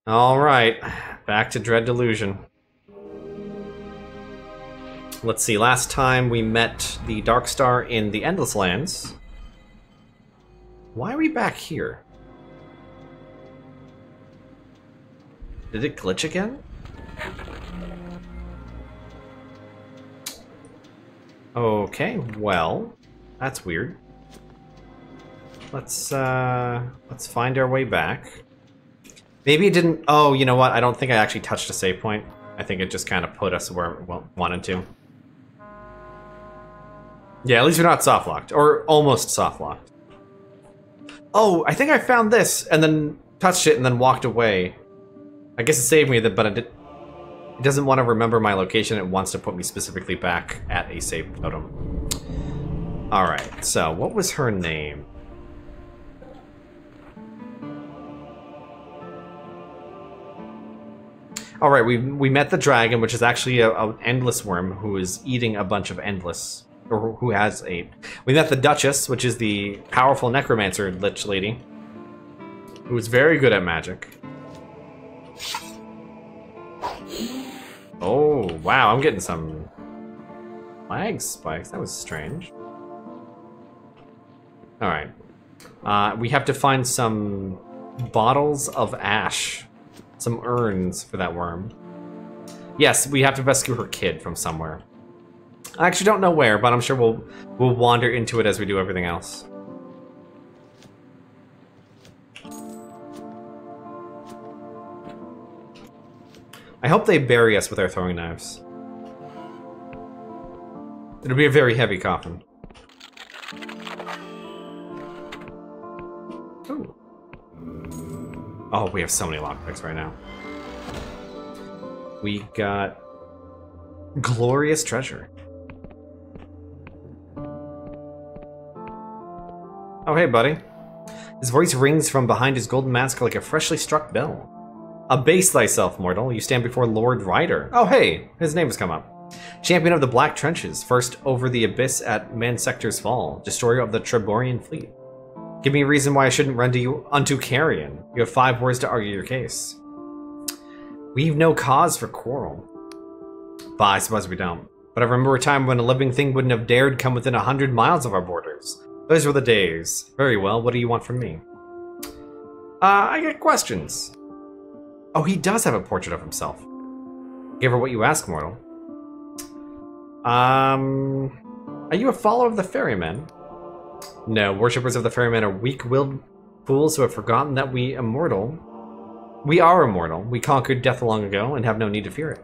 Alright, back to Dread Delusion. Let's see, last time we met the Dark Star in the Endless Lands. Why are we back here? Did it glitch again? Okay, well, that's weird. Let's find our way back. Maybe it didn't... Oh, you know what? I don't think I actually touched a save point. I think it just kind of put us where we wanted to. Yeah, at least we're not soft-locked. Or almost soft-locked. Oh, I think I found this, and then touched it, and then walked away. I guess it saved me, but it doesn't want to remember my location. It wants to put me specifically back at a save totem. Alright, so what was her name? Alright, we met the dragon, which is actually an endless worm who is eating a bunch of endless, or who has ate. We met the Duchess, which is the powerful necromancer lich lady, who is very good at magic. Oh, wow, I'm getting some lag spikes. That was strange. Alright. We have to find some bottles of ash. Some urns for that worm. Yes, we have to rescue her kid from somewhere. I actually don't know where, but I'm sure we'll wander into it as we do everything else. I hope they bury us with our throwing knives. It'll be a very heavy coffin. Ooh. Oh, we have so many lockpicks right now. We got glorious treasure. Oh, hey, buddy. His voice rings from behind his golden mask like a freshly struck bell. Abase thyself, mortal. You stand before Lord Ryder. Oh, hey, his name has come up. Champion of the Black Trenches, first over the abyss at Mansector's Fall, destroyer of the Treborian fleet. Give me a reason why I shouldn't run to you unto Carrion. You have 5 words to argue your case. We've no cause for quarrel. Bah, I suppose we don't. But I remember a time when a living thing wouldn't have dared come within 100 miles of our borders. Those were the days. Very well, what do you want from me? I got questions. Oh, he does have a portrait of himself. Give her what you ask, mortal. Are you a follower of the ferryman? No, worshippers of the ferryman are weak-willed fools who have forgotten that we are immortal. We conquered death long ago and have no need to fear it.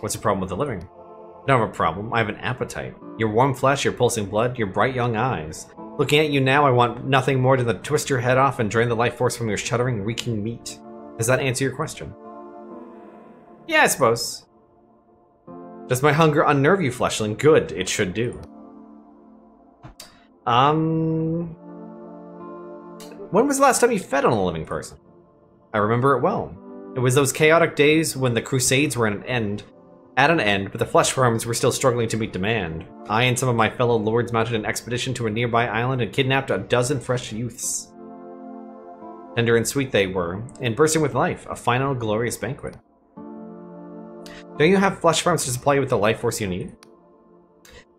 What's the problem with the living? I don't have a problem. I have an appetite. Your warm flesh, your pulsing blood, your bright young eyes. Looking at you now, I want nothing more than to twist your head off and drain the life force from your shuddering, reeking meat. Does that answer your question? Yeah, I suppose. Does my hunger unnerve you, fleshling? Good, it should do. When was the last time you fed on a living person? I remember it well. It was those chaotic days when the Crusades were at an end, but the flesh farms were still struggling to meet demand. I and some of my fellow lords mounted an expedition to a nearby island and kidnapped a dozen fresh youths. Tender and sweet they were, and bursting with life, a final glorious banquet. Don't you have flesh farms to supply you with the life force you need?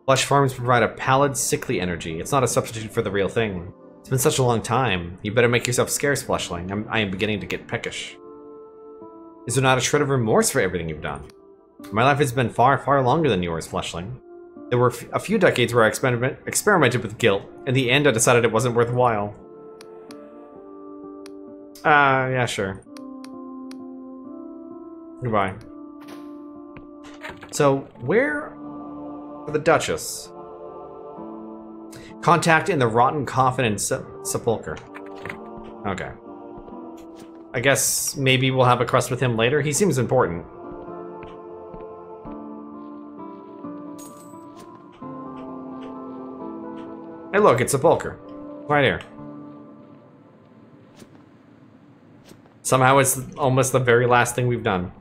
Flesh farms provide a pallid, sickly energy. It's not a substitute for the real thing. It's been such a long time. You better make yourself scarce, fleshling. I am beginning to get peckish. Is there not a shred of remorse for everything you've done? My life has been far, far longer than yours, fleshling. There were a few decades where I experimented with guilt. In the end, I decided it wasn't worthwhile. Yeah, sure. Goodbye. So, where are the Duchess? Contact in the rotten coffin in Sepulchre. Okay. I guess maybe we'll have a crust with him later. He seems important. Hey look, it's Sepulchre. Right here. Somehow it's almost the very last thing we've done.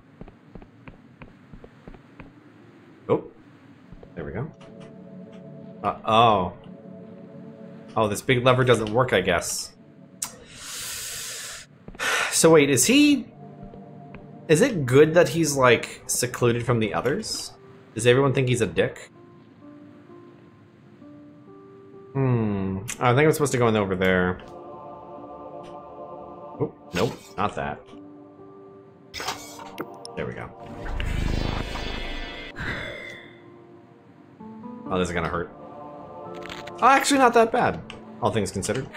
Oh. There we go. Oh. Oh, this big lever doesn't work, I guess. So wait, is he... Is it good that he's, like, secluded from the others? Does everyone think he's a dick? I think I'm supposed to go in over there. Oh, nope, not that. There we go. Oh, this is gonna hurt. Oh, actually not that bad, all things considered.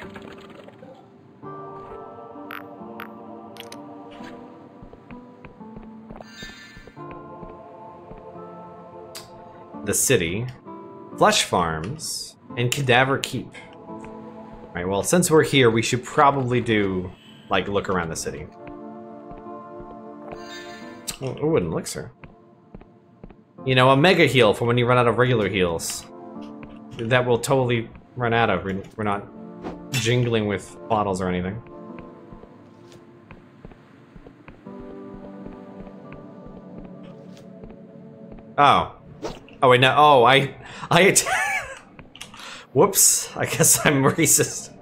The city, flesh farms, and cadaver keep. Alright, well, since we're here, we should probably do, like, look around the city. Oh, an elixir. You know, a mega heal for when you run out of regular heals. That will totally run out of. We're not jingling with bottles or anything. Oh. Oh, wait, no. Oh, whoops. I guess I'm racist.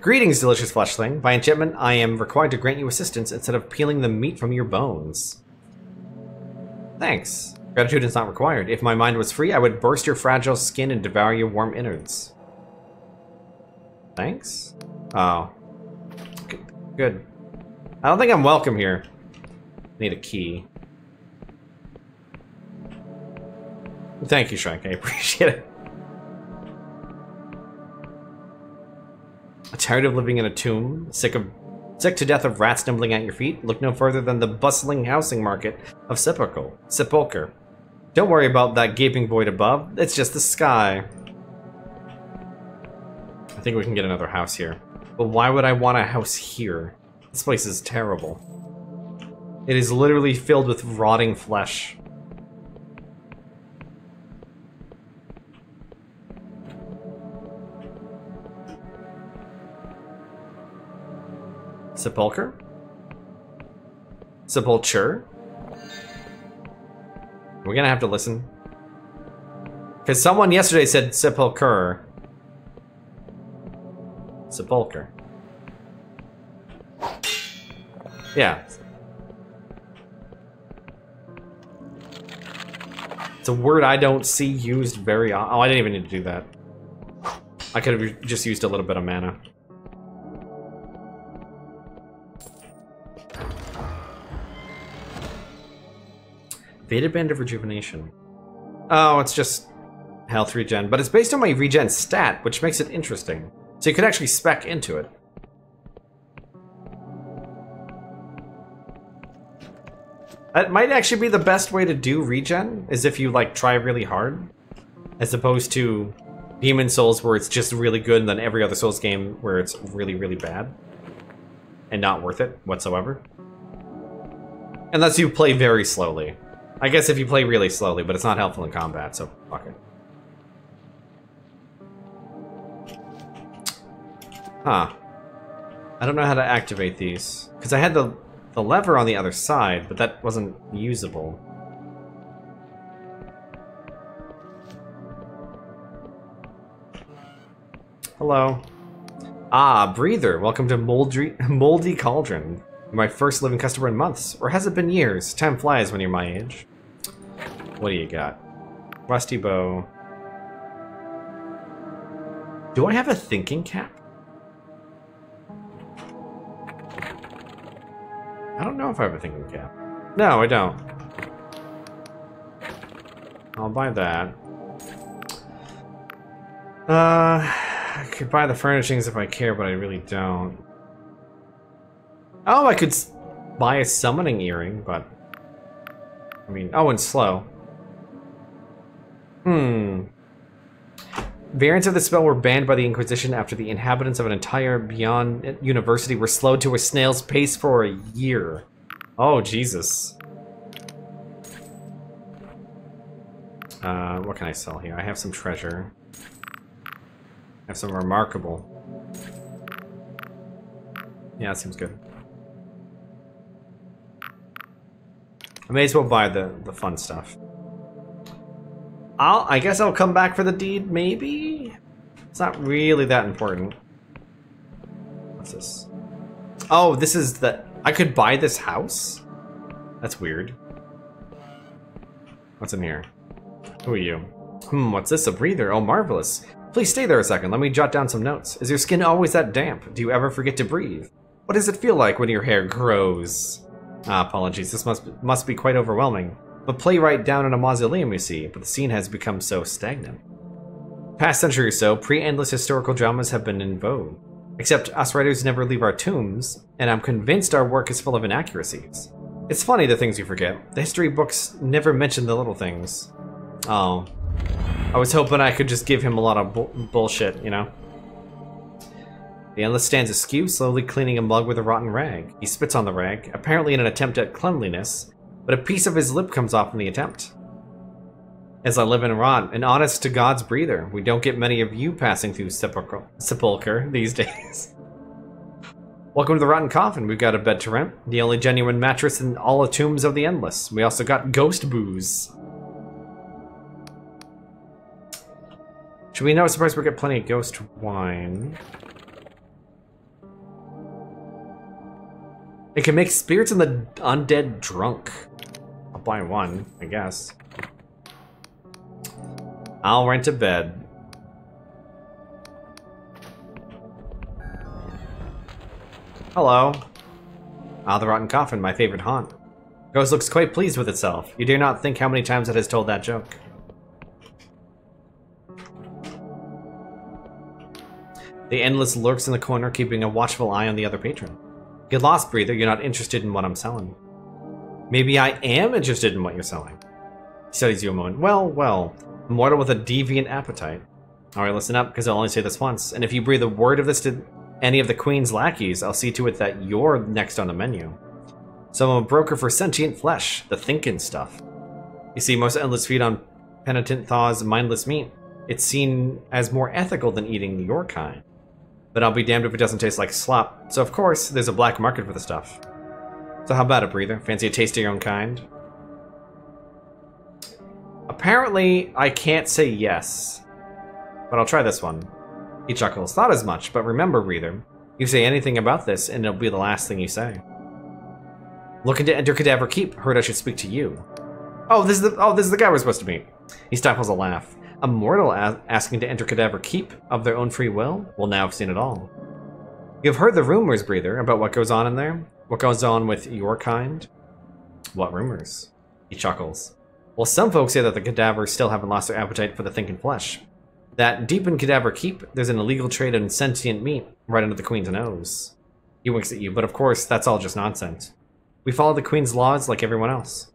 Greetings, delicious fleshling. By enchantment, I am required to grant you assistance instead of peeling the meat from your bones. Thanks. Gratitude is not required. If my mind was free, I would burst your fragile skin and devour your warm innards. Thanks? Oh. Good. I don't think I'm welcome here. Need a key. Thank you, Shrike. I appreciate it. Tired of living in a tomb? Sick to death of rats nibbling at your feet? Look no further than the bustling housing market of Sepulchre. Don't worry about that gaping void above. It's just the sky. I think we can get another house here. But why would I want a house here? This place is terrible. It is literally filled with rotting flesh. Sepulchre? Sepulchre? We're gonna have to listen. Because someone yesterday said Sepulchre. Sepulchre. Yeah. It's a word I don't see used very often. Oh, I didn't even need to do that. I could have just used a little bit of mana. Faded Band of Rejuvenation. Oh, it's just health regen, but it's based on my regen stat, which makes it interesting. So you could actually spec into it. That might actually be the best way to do regen, is if you, like, try really hard. As opposed to Demon Souls, where it's just really good, and then every other Souls game where it's really, really bad. And not worth it whatsoever. Unless you play very slowly. I guess if you play really slowly, but it's not helpful in combat, so fuck it. Huh. I don't know how to activate these. Because I had the lever on the other side, but that wasn't usable. Hello. Ah, Breather. Welcome to Moldy Cauldron. My first living customer in months. Or has it been years? Time flies when you're my age. What do you got? Rusty bow. Do I have a thinking cap? I don't know if I have a thinking cap. No, I don't. I'll buy that. I could buy the furnishings if I care, but I really don't. Oh, I could buy a summoning earring, but... I mean, oh, and slow. Variants of the spell were banned by the Inquisition after the inhabitants of an entire Beyond University were slowed to a snail's pace for a year. Oh, Jesus. What can I sell here? I have some treasure. I have some remarkable. Yeah, that seems good. I may as well buy the fun stuff. I guess I'll come back for the deed, maybe? It's not really that important. What's this? Oh, this is the... I could buy this house? That's weird. What's in here? Who are you? What's this? A breather? Oh, marvelous. Please stay there a second. Let me jot down some notes. Is your skin always that damp? Do you ever forget to breathe? What does it feel like when your hair grows? Apologies. This must be quite overwhelming. But play right down in a mausoleum, you see, but the scene has become so stagnant. Past century or so, pre-endless historical dramas have been in vogue. Except us writers never leave our tombs, and I'm convinced our work is full of inaccuracies. It's funny the things you forget. The history books never mention the little things. Oh. I was hoping I could just give him a lot of bullshit, you know? The Endless stands askew, slowly cleaning a mug with a rotten rag. He spits on the rag, apparently in an attempt at cleanliness, but a piece of his lip comes off in the attempt. As I live and rot, an honest to God's breather. We don't get many of you passing through sepulcher these days. Welcome to the Rotten Coffin. We've got a bed to rent, the only genuine mattress in all the tombs of the Endless. We also got ghost booze. Should we know? Surprised we get plenty of ghost wine. It can make spirits and the undead drunk. I'll buy one, I guess. I'll rent a bed. Hello. The Rotten Coffin, my favorite haunt. Ghost looks quite pleased with itself. You dare not think how many times it has told that joke. The Endless lurks in the corner, keeping a watchful eye on the other patron. Get lost, breather. You're not interested in what I'm selling. Maybe I am interested in what you're selling. He studies you a moment. Well. A mortal with a deviant appetite. Alright, listen up, because I'll only say this once. And if you breathe a word of this to any of the Queen's lackeys, I'll see to it that you're next on the menu. So I'm a broker for sentient flesh, the thinking stuff. You see, most Endless feed on penitent thaws mindless meat. It's seen as more ethical than eating your kind. But I'll be damned if it doesn't taste like slop. So of course, there's a black market for the stuff. So how about it, breather? Fancy a taste of your own kind? Apparently, I can't say yes. But I'll try this one. He chuckles. Not as much, but remember, breather, you say anything about this, and it'll be the last thing you say. Looking to enter Cadaver Keep. Heard I should speak to you. Oh, this is the guy we're supposed to meet. He stifles a laugh. A mortal asking to enter Cadaver Keep of their own free will? Well, now I've seen it all. You've heard the rumors, breather, about what goes on in there? What goes on with your kind? What rumors? He chuckles. Well, some folks say that the cadavers still haven't lost their appetite for the thinking flesh. That deep in Cadaver Keep, there's an illegal trade in sentient meat right under the Queen's nose. He winks at you, but of course, that's all just nonsense. We follow the Queen's laws like everyone else.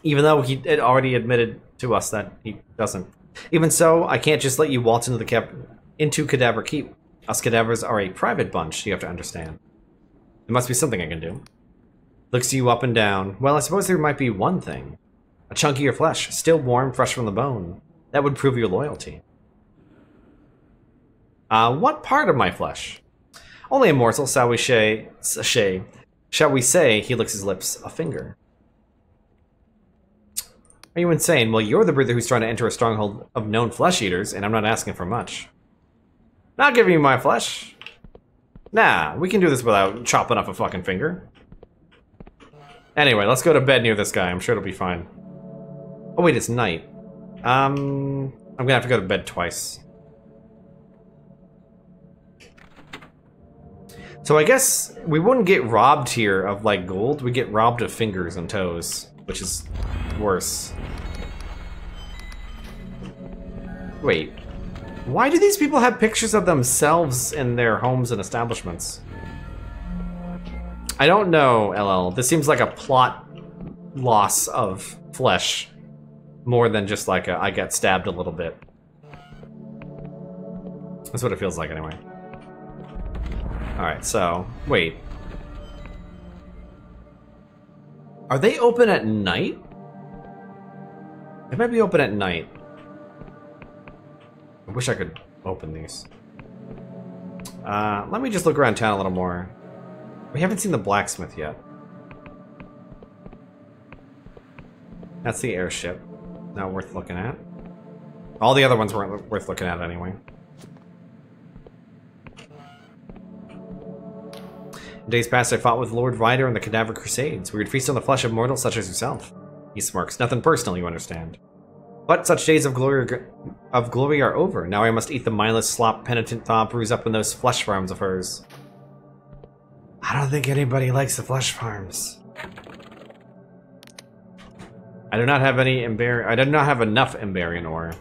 Even though he had already admitted to us that he doesn't. Even so, I can't just let you waltz into Cadaver Keep. Us cadavers are a private bunch, you have to understand. There must be something I can do. Looks you up and down. Well, I suppose there might be one thing. A chunk of your flesh, still warm, fresh from the bone. That would prove your loyalty. What part of my flesh? Only a morsel, shall we say, he licks his lips, a finger. Are you insane? Well, you're the breather who's trying to enter a stronghold of known flesh eaters, and I'm not asking for much. Not giving you my flesh. Nah, we can do this without chopping off a fucking finger. Anyway, let's go to bed near this guy. I'm sure it'll be fine. Oh wait, it's night. I'm gonna have to go to bed twice. So I guess we wouldn't get robbed here of like gold. We get robbed of fingers and toes, which is worse. Wait, why do these people have pictures of themselves in their homes and establishments? I don't know, LL. This seems like a plot loss of flesh. More than just like I got stabbed a little bit. That's what it feels like anyway. Alright, so, wait. Are they open at night? They might be open at night. I wish I could open these. Let me just look around town a little more. We haven't seen the blacksmith yet. That's the airship. Not worth looking at. All the other ones weren't worth looking at anyway. In days past, I fought with Lord Ryder and the Cadaver Crusades. We would feast on the flesh of mortals such as yourself. He smirks. Nothing personal, you understand. But such days of glory are over. Now I must eat the mindless slop penitent thaw brews up in those flesh farms of hers. I don't think anybody likes the flesh farms. I do not have any I do not have enough Emberian ore.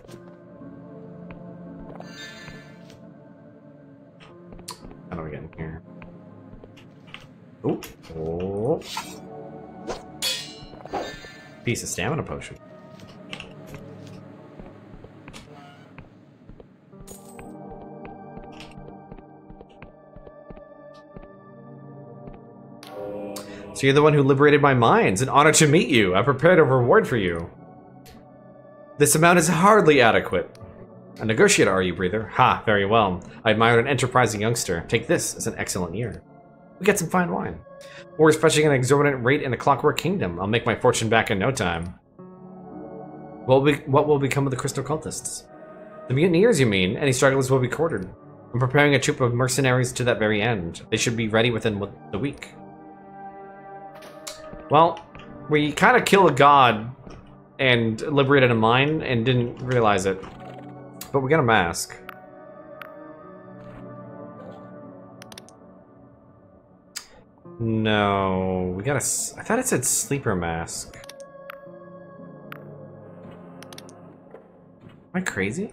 How do we get in here? Ooh. Oh. Piece of stamina potion. So you're the one who liberated my minds. An honor to meet you. I prepared a reward for you. This amount is hardly adequate. A negotiator, are you, breather? Ha, very well. I admire an enterprising youngster. Take this as an excellent year. We get some fine wine. Ore is fetching an exorbitant rate in the Clockwork Kingdom. I'll make my fortune back in no time. What will become of the Crystal Cultists? The mutineers, you mean? Any stragglers will be quartered. I'm preparing a troop of mercenaries to that very end. They should be ready within the week. Well, we kind of killed a god and liberated a mine and didn't realize it. But we got a mask. No, we got a... I thought it said sleeper mask. Am I crazy?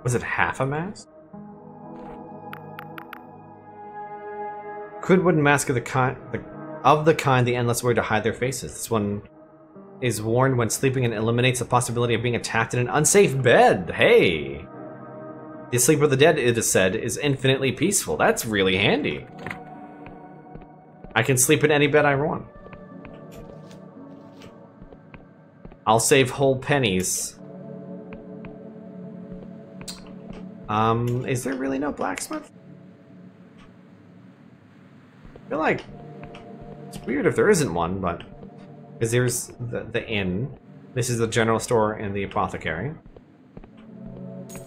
Was it half a mask? Crude wooden mask of the kind the endless wear to hide their faces. This one is worn when sleeping and eliminates the possibility of being attacked in an unsafe bed. Hey! The sleep of the dead, it is said, is infinitely peaceful. That's really handy. I can sleep in any bed I want. I'll save whole pennies. Is there really no blacksmith? I feel like it's weird if there isn't one, but because there's the inn. This is the general store and the apothecary.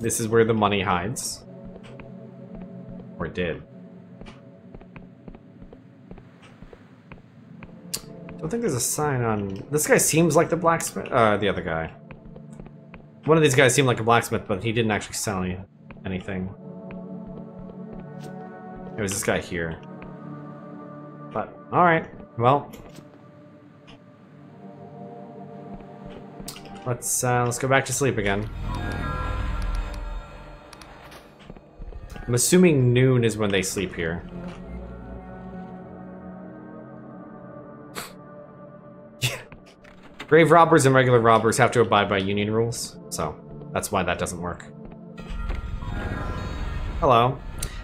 This is where the money hides, or it did. Don't think there's a sign on. This guy seems like the blacksmith. The other guy. One of these guys seemed like a blacksmith, but he didn't actually sell anything. It was this guy here. But, alright, well. Let's go back to sleep again. I'm assuming noon is when they sleep here. Grave robbers and regular robbers have to abide by union rules, so that's why that doesn't work. Hello.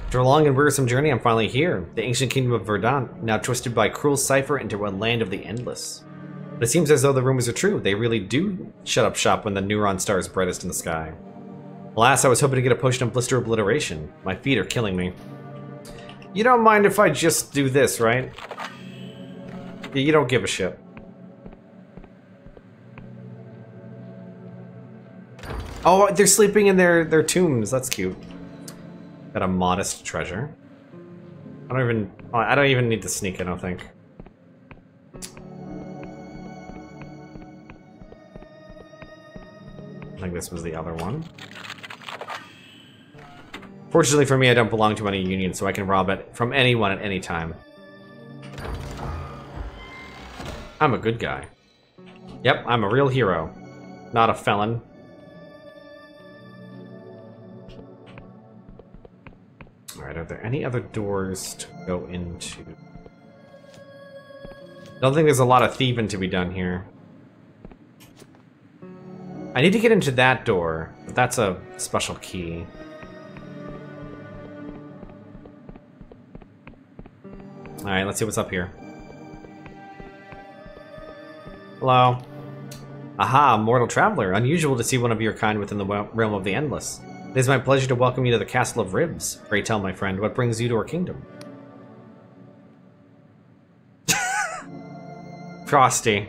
After a long and wearisome journey, I'm finally here. The ancient kingdom of Verdant, now twisted by cruel cipher into a land of the endless. But it seems as though the rumors are true. They really do shut up shop when the neuron star is brightest in the sky. Alas, I was hoping to get a potion of blister obliteration. My feet are killing me. You don't mind if I just do this, right? You don't give a shit. Oh, they're sleeping in their tombs. That's cute. Got a modest treasure. I don't even need to sneak, I don't think. I think this was the other one. Fortunately for me, I don't belong to any union, so I can rob it from anyone at any time. I'm a good guy. Yep, I'm a real hero. Not a felon. Alright, are there any other doors to go into? I don't think there's a lot of thieving to be done here. I need to get into that door, but that's a special key. Alright, let's see what's up here. Hello. Aha, mortal traveler. Unusual to see one of your kind within the realm of the Endless. It is my pleasure to welcome you to the Castle of Ribs. Pray tell, my friend, what brings you to our kingdom? Frosty.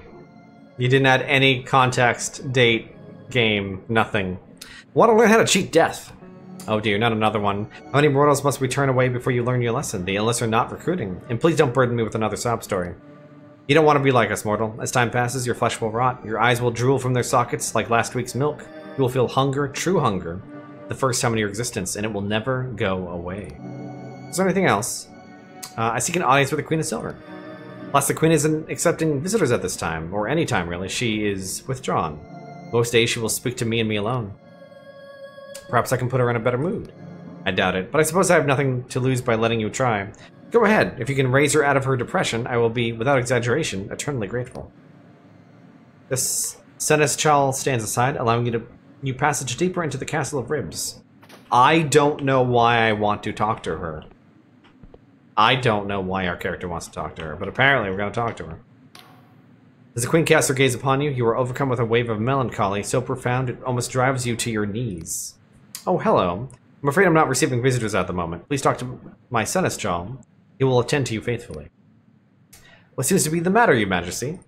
You didn't add any context, date, game, nothing. Want to learn how to cheat death? Oh dear, not another one. How many mortals must we turn away before you learn your lesson? The endless are not recruiting. And please don't burden me with another sob story. You don't want to be like us, mortal. As time passes, your flesh will rot. Your eyes will drool from their sockets like last week's milk. You will feel hunger, true hunger, the first time in your existence, and it will never go away. Is there anything else? I seek an audience with the Queen of Silver. Alas, the Queen isn't accepting visitors at this time, or any time really. She is withdrawn. Most days she will speak to me and me alone. Perhaps I can put her in a better mood. I doubt it, but I suppose I have nothing to lose by letting you try. Go ahead. If you can raise her out of her depression, I will be, without exaggeration, eternally grateful. This Seneschal stands aside, allowing you to new passage deeper into the Castle of Ribs. I don't know why I want to talk to her. I don't know why our character wants to talk to her, but apparently we're going to talk to her. As the Queen casts her gaze upon you, you are overcome with a wave of melancholy so profound it almost drives you to your knees. Oh, hello. I'm afraid I'm not receiving visitors at the moment. Please talk to my Seneschal. He will attend to you faithfully. What seems to be the matter, your majesty?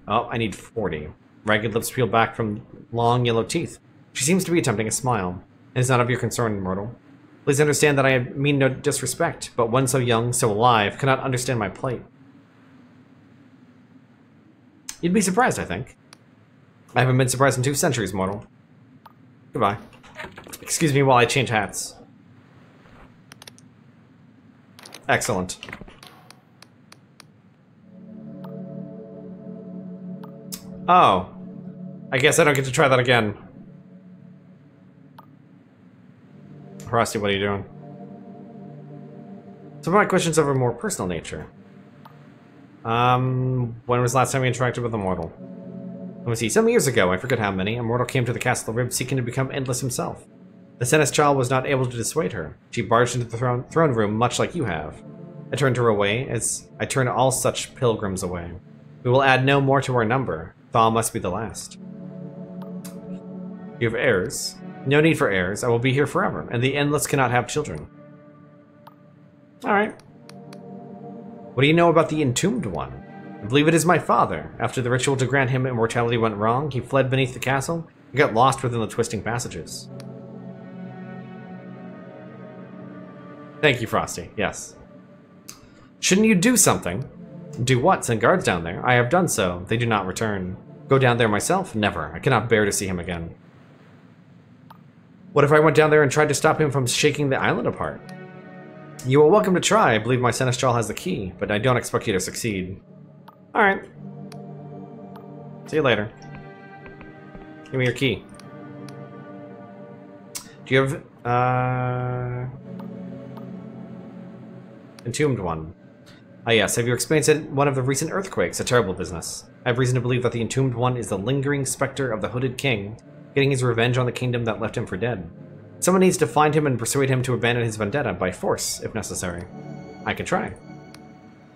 Oh, I need 40. Ragged lips peel back from long yellow teeth. She seems to be attempting a smile. It is not of your concern, mortal. Please understand that I mean no disrespect, but one so young, so alive, cannot understand my plight. You'd be surprised, I think. I haven't been surprised in 2 centuries, mortal. Goodbye. Excuse me while I change hats. Excellent. Oh. I guess I don't get to try that again. Frosty, what are you doing? Some of my questions are of a more personal nature. When was the last time you interacted with a mortal? Let me see. Some years ago, I forget how many, a mortal came to the Castle of Ribs seeking to become endless himself. The Seneschal was not able to dissuade her. She barged into the throne room much like you have. I turned her away, as I turn all such pilgrims away. We will add no more to our number. Thaw must be the last. You have heirs. No need for heirs. I will be here forever, and the endless cannot have children. Alright. What do you know about the Entombed One? I believe it is my father. After the ritual to grant him immortality went wrong, he fled beneath the castle and got lost within the twisting passages. Thank you, Frosty. Yes. Shouldn't you do something? Do what? Send guards down there? I have done so. They do not return. Go down there myself? Never. I cannot bear to see him again. What if I went down there and tried to stop him from shaking the island apart? You are welcome to try. I believe my Seneschal has the key, but I don't expect you to succeed. Alright. See you later. Give me your key. Do you have, Entombed One? Ah yes, have you experienced one of the recent earthquakes? A terrible business. I have reason to believe that the Entombed One is the lingering specter of the Hooded King, getting his revenge on the kingdom that left him for dead. Someone needs to find him and persuade him to abandon his vendetta by force, if necessary. I can try.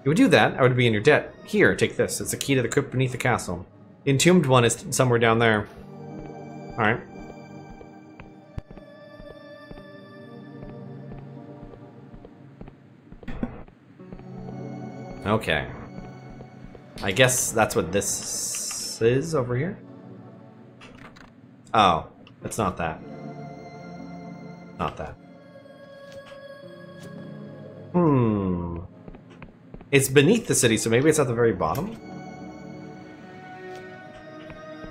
You would do that, I would be in your debt. Here, take this. It's the key to the crypt beneath the castle. The Entombed One is somewhere down there. Alright. Okay. I guess that's what this is over here? Oh, it's not that. Not that. It's beneath the city, so maybe it's at the very bottom?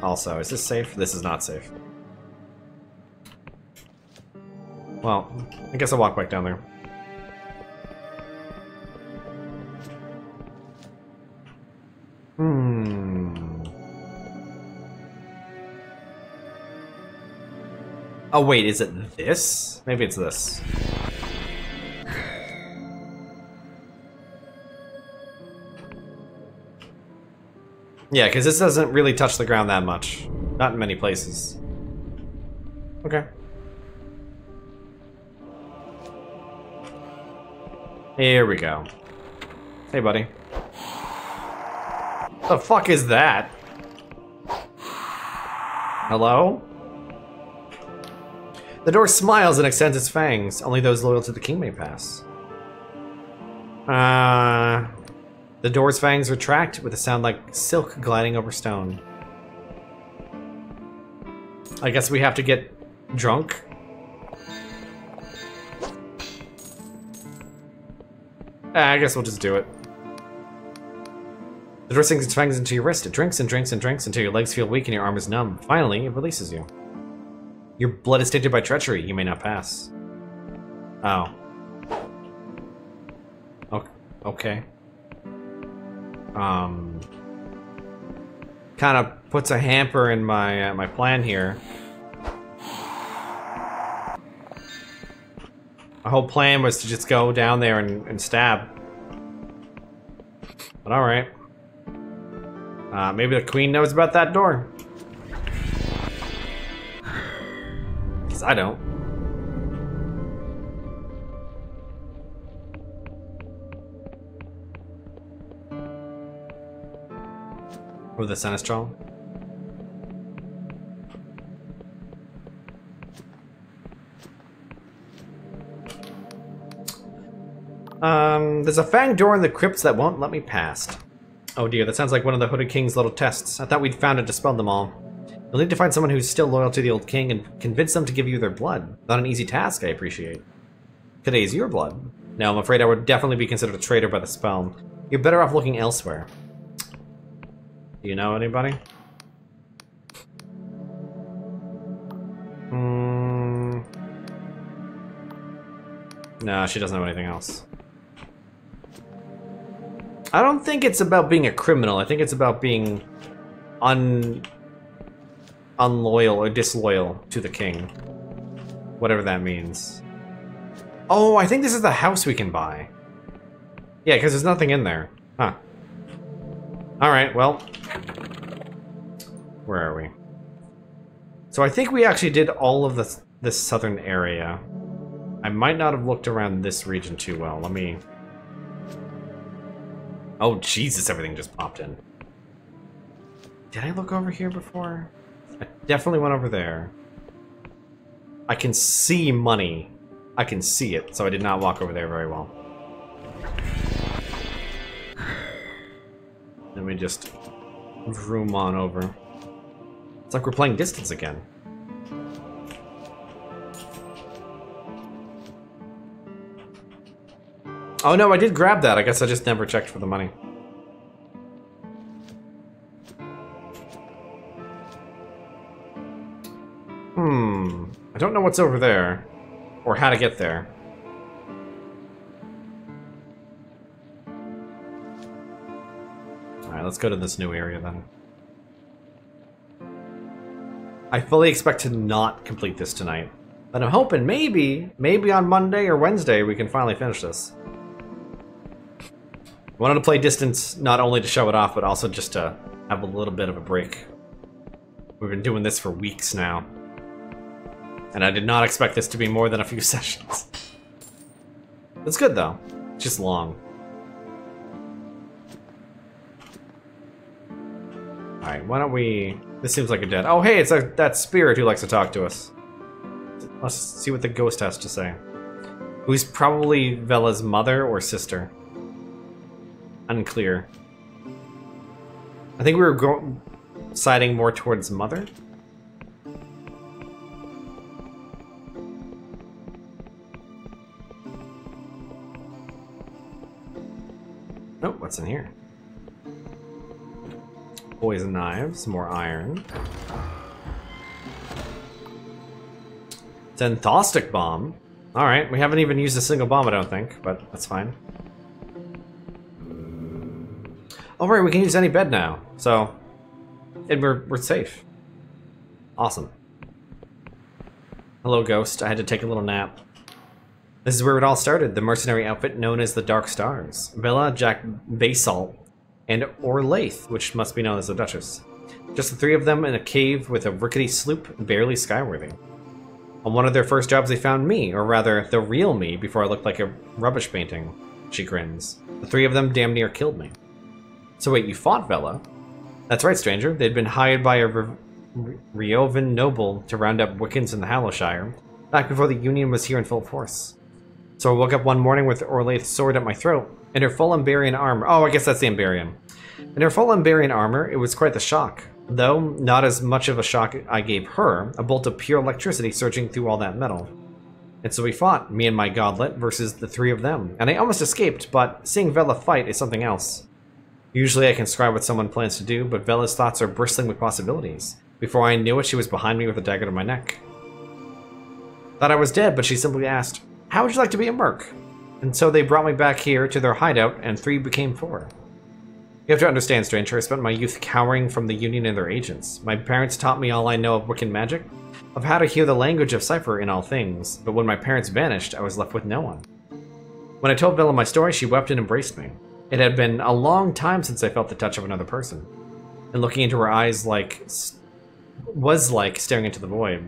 Also, is this safe? This is not safe. Well, I guess I'll walk back down there. Oh wait, is it this? Maybe it's this. Yeah, because this doesn't really touch the ground that much. Not in many places. Okay. Here we go. Hey, buddy. The fuck is that? Hello? The door smiles and extends its fangs. Only those loyal to the king may pass. The door's fangs retract with a sound like silk gliding over stone. I guess we have to get drunk. I guess we'll just do it. The door sinks its fangs into your wrist. It drinks and drinks and drinks until your legs feel weak and your arm is numb. Finally, it releases you. Your blood is tainted by treachery. You may not pass. Oh. Okay. Kind of puts a hamper in my my plan here. My whole plan was to just go down there and stab. But alright. Maybe the queen knows about that door. Because I don't. Or the Sinistral. There's a fanged door in the crypts that won't let me past. Oh dear, that sounds like one of the Hooded King's little tests. I thought we'd found it to dispel them all. You'll need to find someone who's still loyal to the old king and convince them to give you their blood. Not an easy task, I appreciate. Could I use your blood? No, I'm afraid I would definitely be considered a traitor by the spell. You're better off looking elsewhere. Do you know anybody? No, she doesn't know anything else. I don't think it's about being a criminal. I think it's about being unloyal or disloyal to the king. Whatever that means. Oh, I think this is the house we can buy. Yeah, because there's nothing in there. Huh. Alright, well. Where are we? So I think we actually did all of this southern area. I might not have looked around this region too well. Let me... Oh, Jesus, everything just popped in. Did I look over here before? I definitely went over there. I can see money. I can see it, so I did not walk over there very well. Let me just vroom on over. It's like we're playing distance again. Oh no, I did grab that. I guess I just never checked for the money. I don't know what's over there. Or how to get there. Alright, let's go to this new area then. I fully expect to not complete this tonight. But I'm hoping maybe on Monday or Wednesday we can finally finish this. I wanted to play distance not only to show it off, but also just to have a little bit of a break. We've been doing this for weeks now. And I did not expect this to be more than a few sessions. It's good though. It's just long. Alright, why don't we... This seems like a dead... Oh hey, it's that spirit who likes to talk to us. Let's see what the ghost has to say. Who's probably Vela's mother or sister. Unclear. I think we were siding more towards mother. Oh, what's in here? Poison knives, more iron. Xanthostic bomb. Alright, we haven't even used a single bomb, I don't think, but that's fine. Oh right, we can use any bed now, so... And we're safe. Awesome. Hello, Ghost. I had to take a little nap. This is where it all started, the mercenary outfit known as the Dark Stars. Vela, Jack Basalt, and Orlaith, which must be known as the Duchess. Just the three of them in a cave with a rickety sloop, barely skyworthy. On one of their first jobs they found me, or rather, the real me, before I looked like a rubbish painting. She grins. The three of them damn near killed me. So wait, you fought Vela? That's right, stranger. They'd been hired by a Riovan noble to round up Wiccans in the Hallowshire, back before the Union was here in full force. So I woke up one morning with Orlaith's sword at my throat, in her full Ambarian armor. Oh, I guess that's the Ambarian. In her full Ambarian armor, it was quite the shock. Though not as much of a shock I gave her, a bolt of pure electricity surging through all that metal. And so we fought, me and my godlet versus the three of them, and I almost escaped, but seeing Vela fight is something else. Usually I can describe what someone plans to do, but Vela's thoughts are bristling with possibilities. Before I knew it, she was behind me with a dagger to my neck. Thought I was dead, but she simply asked, "How would you like to be a merc?" And so they brought me back here to their hideout, and 3 became 4. You have to understand, stranger, I spent my youth cowering from the Union and their agents. My parents taught me all I know of Wiccan magic, of how to hear the language of cipher in all things, but when my parents vanished, I was left with no one. When I told Vela my story, she wept and embraced me. It had been a long time since I felt the touch of another person, and looking into her eyes was like staring into the void.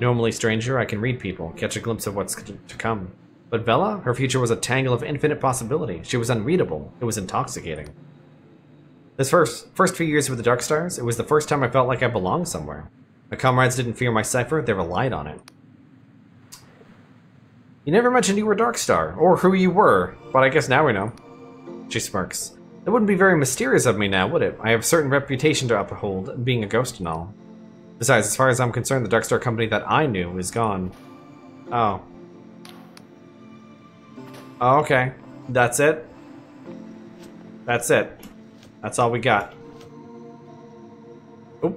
Normally, stranger, I can read people, catch a glimpse of what's to come. But Vela, her future was a tangle of infinite possibility. She was unreadable. It was intoxicating. This first few years with the Dark Stars, it was the first time I felt like I belonged somewhere. My comrades didn't fear my cipher, they relied on it. You never mentioned you were Dark Star, or who you were, but I guess now we know. She smirks. It wouldn't be very mysterious of me now, would it? I have a certain reputation to uphold, being a ghost and all. Besides, as far as I'm concerned, the Dark Star company that I knew is gone. Oh. Oh, okay. That's it? That's it. That's all we got. Oh.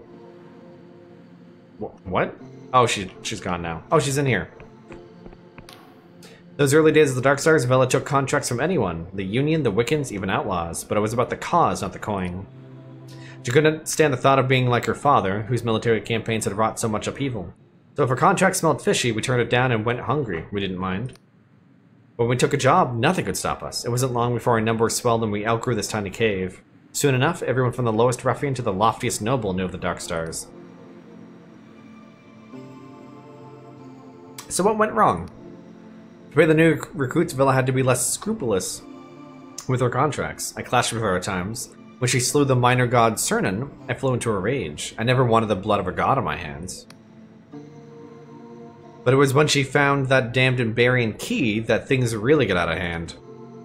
What? Oh, she's gone now. Oh, she's in here. Those early days of the Dark Stars, Vela took contracts from anyone. The Union, the Wiccans, even outlaws. But it was about the cause, not the coin. She couldn't stand the thought of being like her father, whose military campaigns had wrought so much upheaval. So if her contract smelled fishy, we turned it down and went hungry. We didn't mind. When we took a job, nothing could stop us. It wasn't long before our numbers swelled and we outgrew this tiny cave. Soon enough, everyone from the lowest ruffian to the loftiest noble knew of the Dark Stars. So what went wrong? To pay the new recruits, Vela had to be less scrupulous with her contracts. I clashed with her at times. When she slew the minor god Cernan, I flew into a rage. I never wanted the blood of a god on my hands. But it was when she found that damned Imbarian key that things really got out of hand.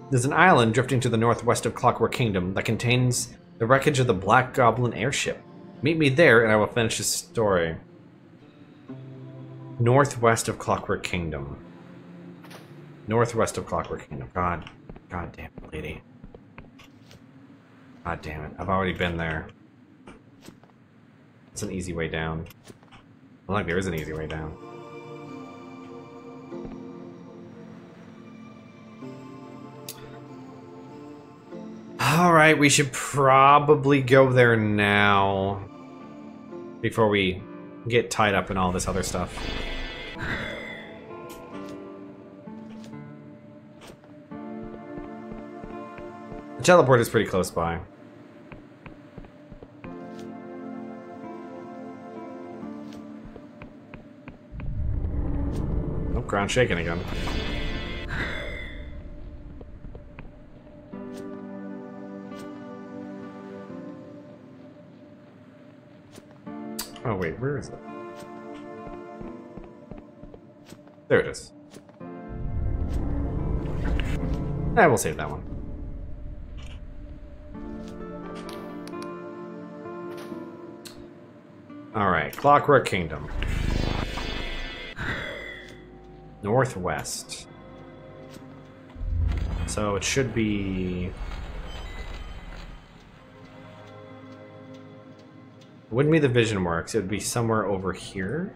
There's an island drifting to the northwest of Clockwork Kingdom that contains the wreckage of the Black Goblin airship. Meet me there and I will finish this story. Northwest of Clockwork Kingdom. Northwest of Clockwork Kingdom. God damn it, lady. God damn it. I've already been there. It's an easy way down. I don't think there is an easy way down. Alright, we should probably go there now. Before we get tied up in all this other stuff. The teleport is pretty close by. Oh, ground shaking again. Oh wait, where is it? There it is. I will save that one. Alright, Clockwork Kingdom. Northwest. So it should be... Wouldn't be the vision works, it would be somewhere over here.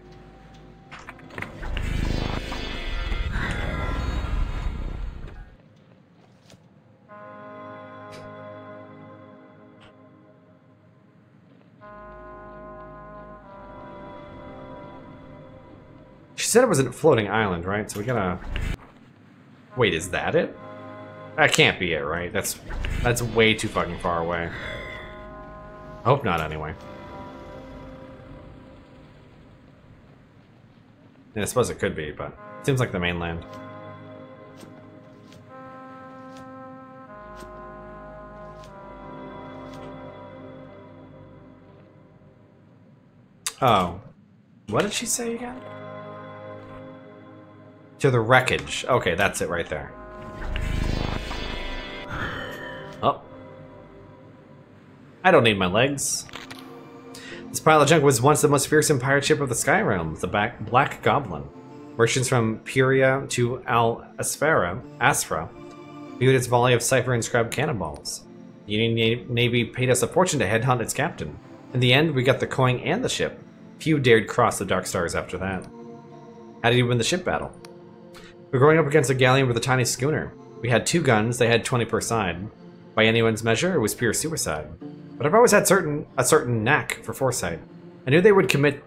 She said it was a floating island, right? So we gotta... Wait, is that it? That can't be it, right? That's way too fucking far away. I hope not, anyway. Yeah, I suppose it could be, but it seems like the mainland. Oh. What did she say again? To the wreckage. Okay, that's it right there. Oh. I don't need my legs. This pile of junk was once the most fearsome pirate ship of the Sky Realm, the Black Goblin. Merchants from Puria to Asfra viewed its volley of cipher-inscribed cannonballs. The Union Navy paid us a fortune to headhunt its captain. In the end, we got the coin and the ship. Few dared cross the Dark Stars after that. How did you win the ship battle? We were going up against a galleon with a tiny schooner. We had 2 guns, they had 20 per side. By anyone's measure, it was pure suicide. But I've always had a certain knack for foresight. I knew they would commit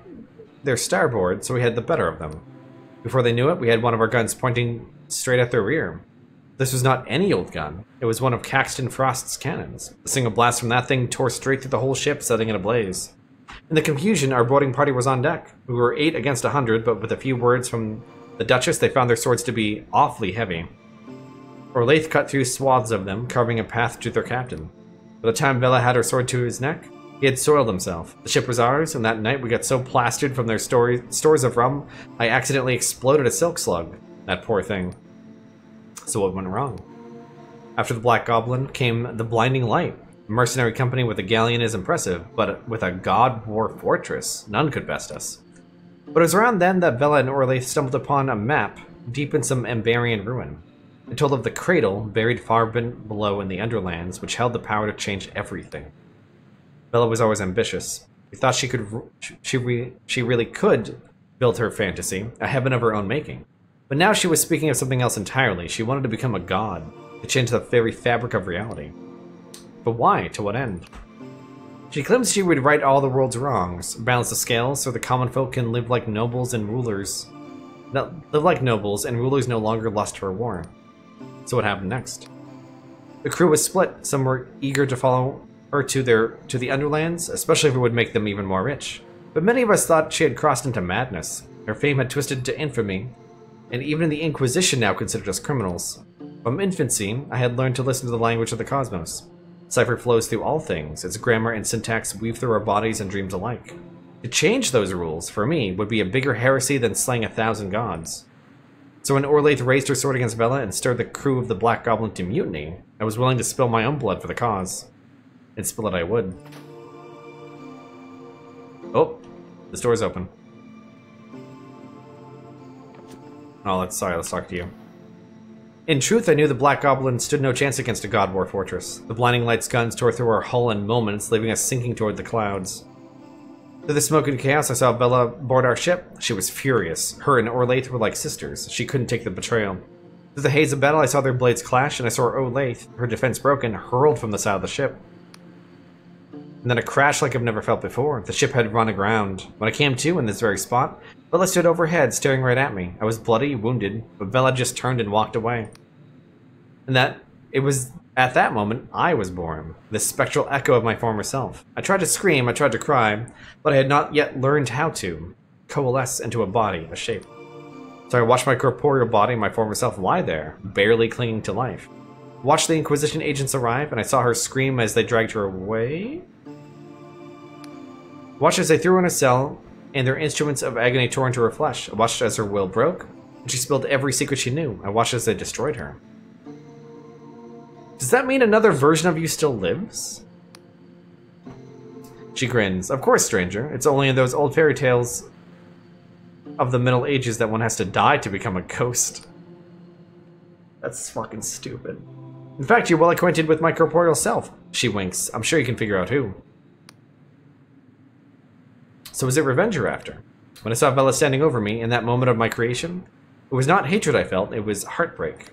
their starboard, so we had the better of them. Before they knew it, we had one of our guns pointing straight at their rear. This was not any old gun. It was one of Caxton Frost's cannons. A single blast from that thing tore straight through the whole ship, setting it ablaze. In the confusion, our boarding party was on deck. We were 8 against 100, but with a few words from the Duchess, they found their swords to be awfully heavy. Orlaith cut through swaths of them, carving a path to their captain. By the time Vela had her sword to his neck, he had soiled himself. The ship was ours, and that night we got so plastered from their stores of rum, I accidentally exploded a silk slug. That poor thing. So what went wrong? After the Black Goblin came the Blinding Light. A mercenary company with a galleon is impressive, but with a god war fortress, none could best us. But it was around then that Vela and Orlaith stumbled upon a map deep in some Ambarian ruin. It told of the cradle buried far below in the Underlands, which held the power to change everything. Vela was always ambitious. We thought she really could build her fantasy, a heaven of her own making. But now she was speaking of something else entirely. She wanted to become a god, to change the very fabric of reality. But why? To what end? She claims she would right all the world's wrongs, balance the scales so the common folk can live like nobles and rulers. Live like nobles and rulers no longer lust for war. So what happened next? The crew was split. Some were eager to follow her to the Underlands, especially if it would make them even more rich. But many of us thought she had crossed into madness. Her fame had twisted to infamy, and even the Inquisition now considered us criminals. From infancy, I had learned to listen to the language of the cosmos. Cipher flows through all things. Its grammar and syntax weave through our bodies and dreams alike. To change those rules, for me, would be a bigger heresy than slaying 1,000 gods. So when Orlaith raised her sword against Vela and stirred the crew of the Black Goblin to mutiny, I was willing to spill my own blood for the cause. And spill it I would. Oh, this door's open. Oh, let's talk to you. In truth, I knew the Black Goblin stood no chance against a God War fortress. The Blinding Light's guns tore through our hull in moments, leaving us sinking toward the clouds. Through the smoke and chaos, I saw Vela board our ship. She was furious. Her and Orlaith were like sisters. She couldn't take the betrayal. Through the haze of battle, I saw their blades clash, and I saw Orlaith, her defense broken, hurled from the side of the ship. And then a crash like I've never felt before. The ship had run aground. When I came to in this very spot, Vela stood overhead, staring right at me. I was bloody, wounded, but Vela just turned and walked away. And it was at that moment I was born, this spectral echo of my former self. I tried to scream, I tried to cry, but I had not yet learned how to coalesce into a body, a shape. So I watched my corporeal body, my former self, lie there, barely clinging to life. Watched the Inquisition agents arrive, and I saw her scream as they dragged her away. Watched as they threw her in a cell, and their instruments of agony tore into her flesh. I watched as her will broke, and she spilled every secret she knew. I watched as they destroyed her. Does that mean another version of you still lives? She grins. Of course, stranger. It's only in those old fairy tales of the Middle Ages that one has to die to become a ghost. That's fucking stupid. In fact, you're well acquainted with my corporeal self. She winks. I'm sure you can figure out who. So is it revenge you're after? When I saw Vela standing over me in that moment of my creation, it was not hatred I felt, it was heartbreak.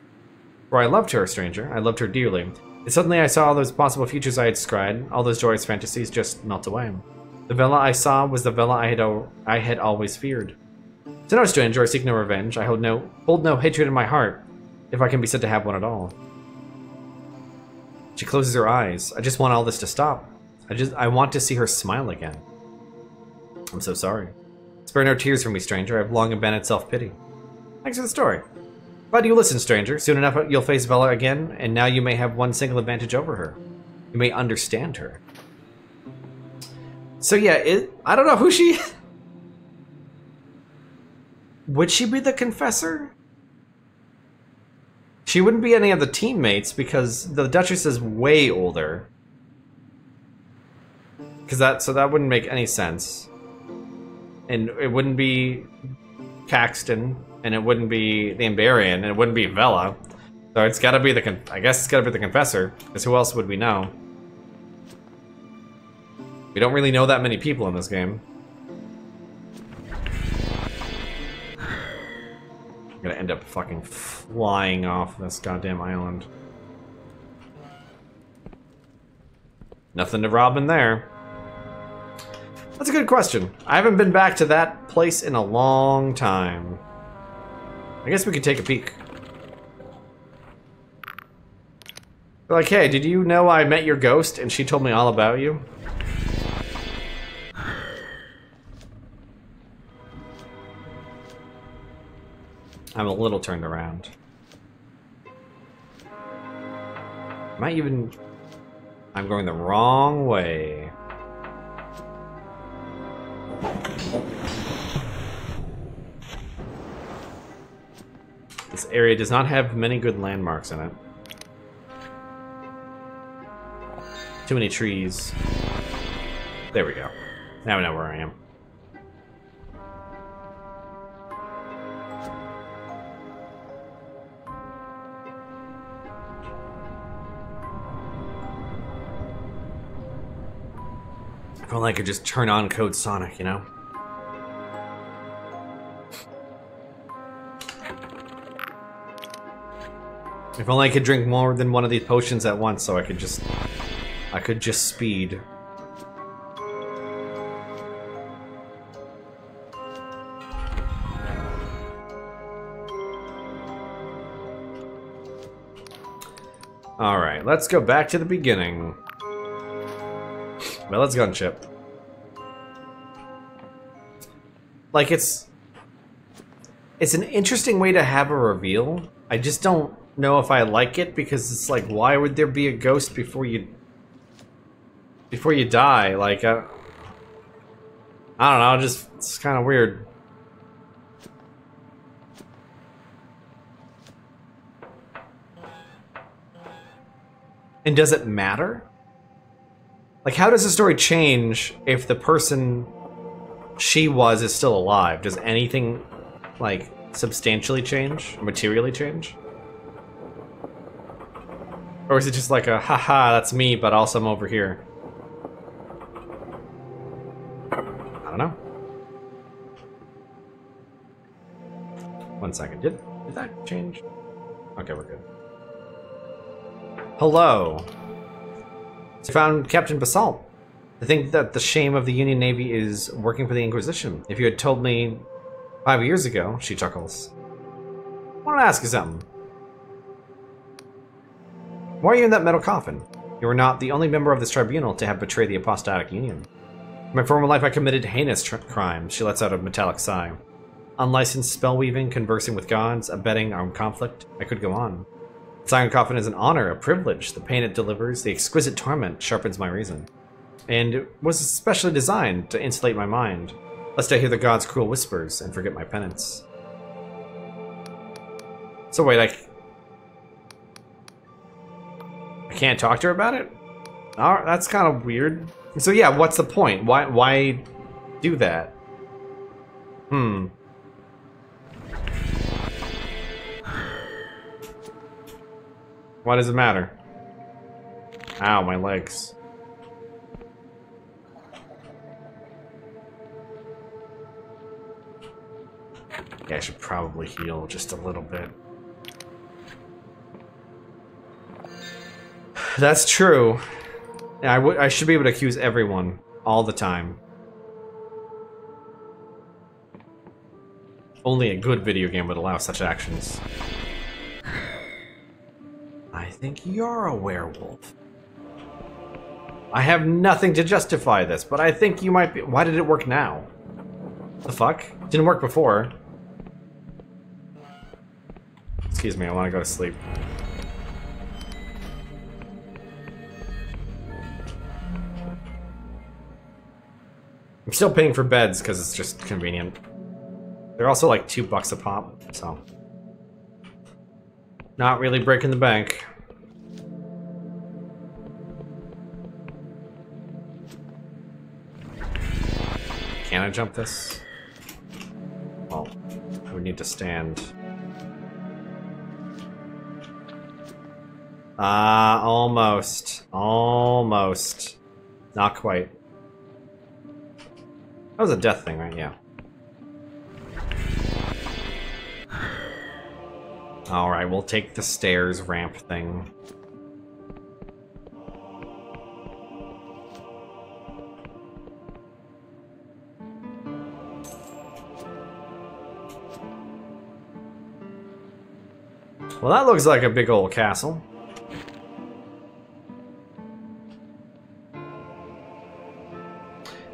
For I loved her, stranger. I loved her dearly. And suddenly I saw all those possible futures I had scryed, all those joyous fantasies just melt away. The Vela I saw was the Vela I had always feared. So no, stranger, I seek no revenge. I hold no hatred in my heart, if I can be said to have one at all. She closes her eyes. I just want all this to stop. I want to see her smile again. I'm so sorry. Spare no tears for me, stranger. I've long abandoned self-pity. Thanks for the story. Glad you listened, stranger. Soon enough you'll face Vela again, and now you may have one single advantage over her. You may understand her. So yeah, I don't know who she... Would she be the Confessor? She wouldn't be any of the teammates, because the Duchess is way older. so that wouldn't make any sense. And it wouldn't be Caxton, and it wouldn't be the Ambarian, and it wouldn't be Vela. So it's gotta be I guess it's gotta be the Confessor, because who else would we know? We don't really know that many people in this game. I'm gonna end up fucking flying off this goddamn island. Nothing to rob in there. That's a good question. I haven't been back to that place in a long time. I guess we could take a peek. They're like, hey, did you know I met your ghost and she told me all about you? I'm a little turned around. I'm going the wrong way. This area does not have many good landmarks in it. Too many trees. There we go. Now I know where I am. If only I could just turn on Code Sonic, you know? If only I could drink more than one of these potions at once, so I could just speed. Alright, let's go back to the beginning. Well, let's gunship. Like, it's an interesting way to have a reveal. I just don't know if I like it, because it's like, why would there be a ghost before you die? Like, I don't know, it's kind of weird. And does it matter? Like, how does the story change if the person she was is still alive? Does anything, like, substantially change? Materially change? Or is it just like a, haha, that's me, but also I'm over here? I don't know. 1 second. Did that change? Okay, we're good. Hello. So found Captain Basalt. I think that the shame of the Union Navy is working for the Inquisition. If you had told me 5 years ago, she chuckles. I want to ask you something. Why are you in that metal coffin? You are not the only member of this tribunal to have betrayed the Apostolic Union. In my former life, I committed heinous crimes. She lets out a metallic sigh. Unlicensed spellweaving, conversing with gods, abetting armed conflict. I could go on. The Iron Coffin is an honor, a privilege. The pain it delivers, the exquisite torment, sharpens my reason. And it was specially designed to insulate my mind, lest I hear the gods' cruel whispers and forget my penance. So wait, I can't talk to her about it? Oh, that's kind of weird. So yeah, what's the point? Why do that? Why does it matter? Ow, my legs. Yeah, I should probably heal just a little bit. That's true. Yeah, I should be able to accuse everyone all the time. Only a good video game would allow such actions. I think you're a werewolf. I have nothing to justify this, but I think you might be. Why did it work now? The fuck? It didn't work before. Excuse me, I want to go to sleep. I'm still paying for beds because it's just convenient. They're also like $2 a pop, so not really breaking the bank. I jump this? Well, I would need to stand. Almost. Almost. Not quite. That was a death thing, right? Yeah. Alright, we'll take the stairs ramp thing. Well, that looks like a big old castle.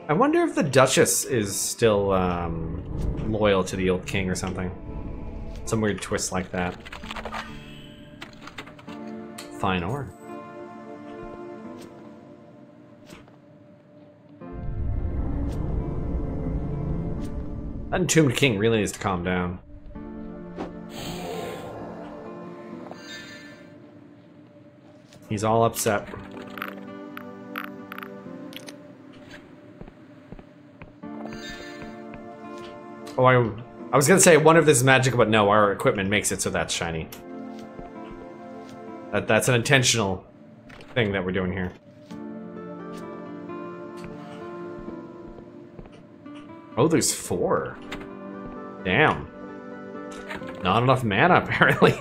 I wonder if the Duchess is still loyal to the old king or something. Some weird twist like that. Fine ore. That entombed king really needs to calm down. He's all upset. Oh, I was gonna say one of this is magic, but no, our equipment makes it so that's shiny. That's an intentional thing that we're doing here. Oh, there's 4. Damn. Not enough mana, apparently.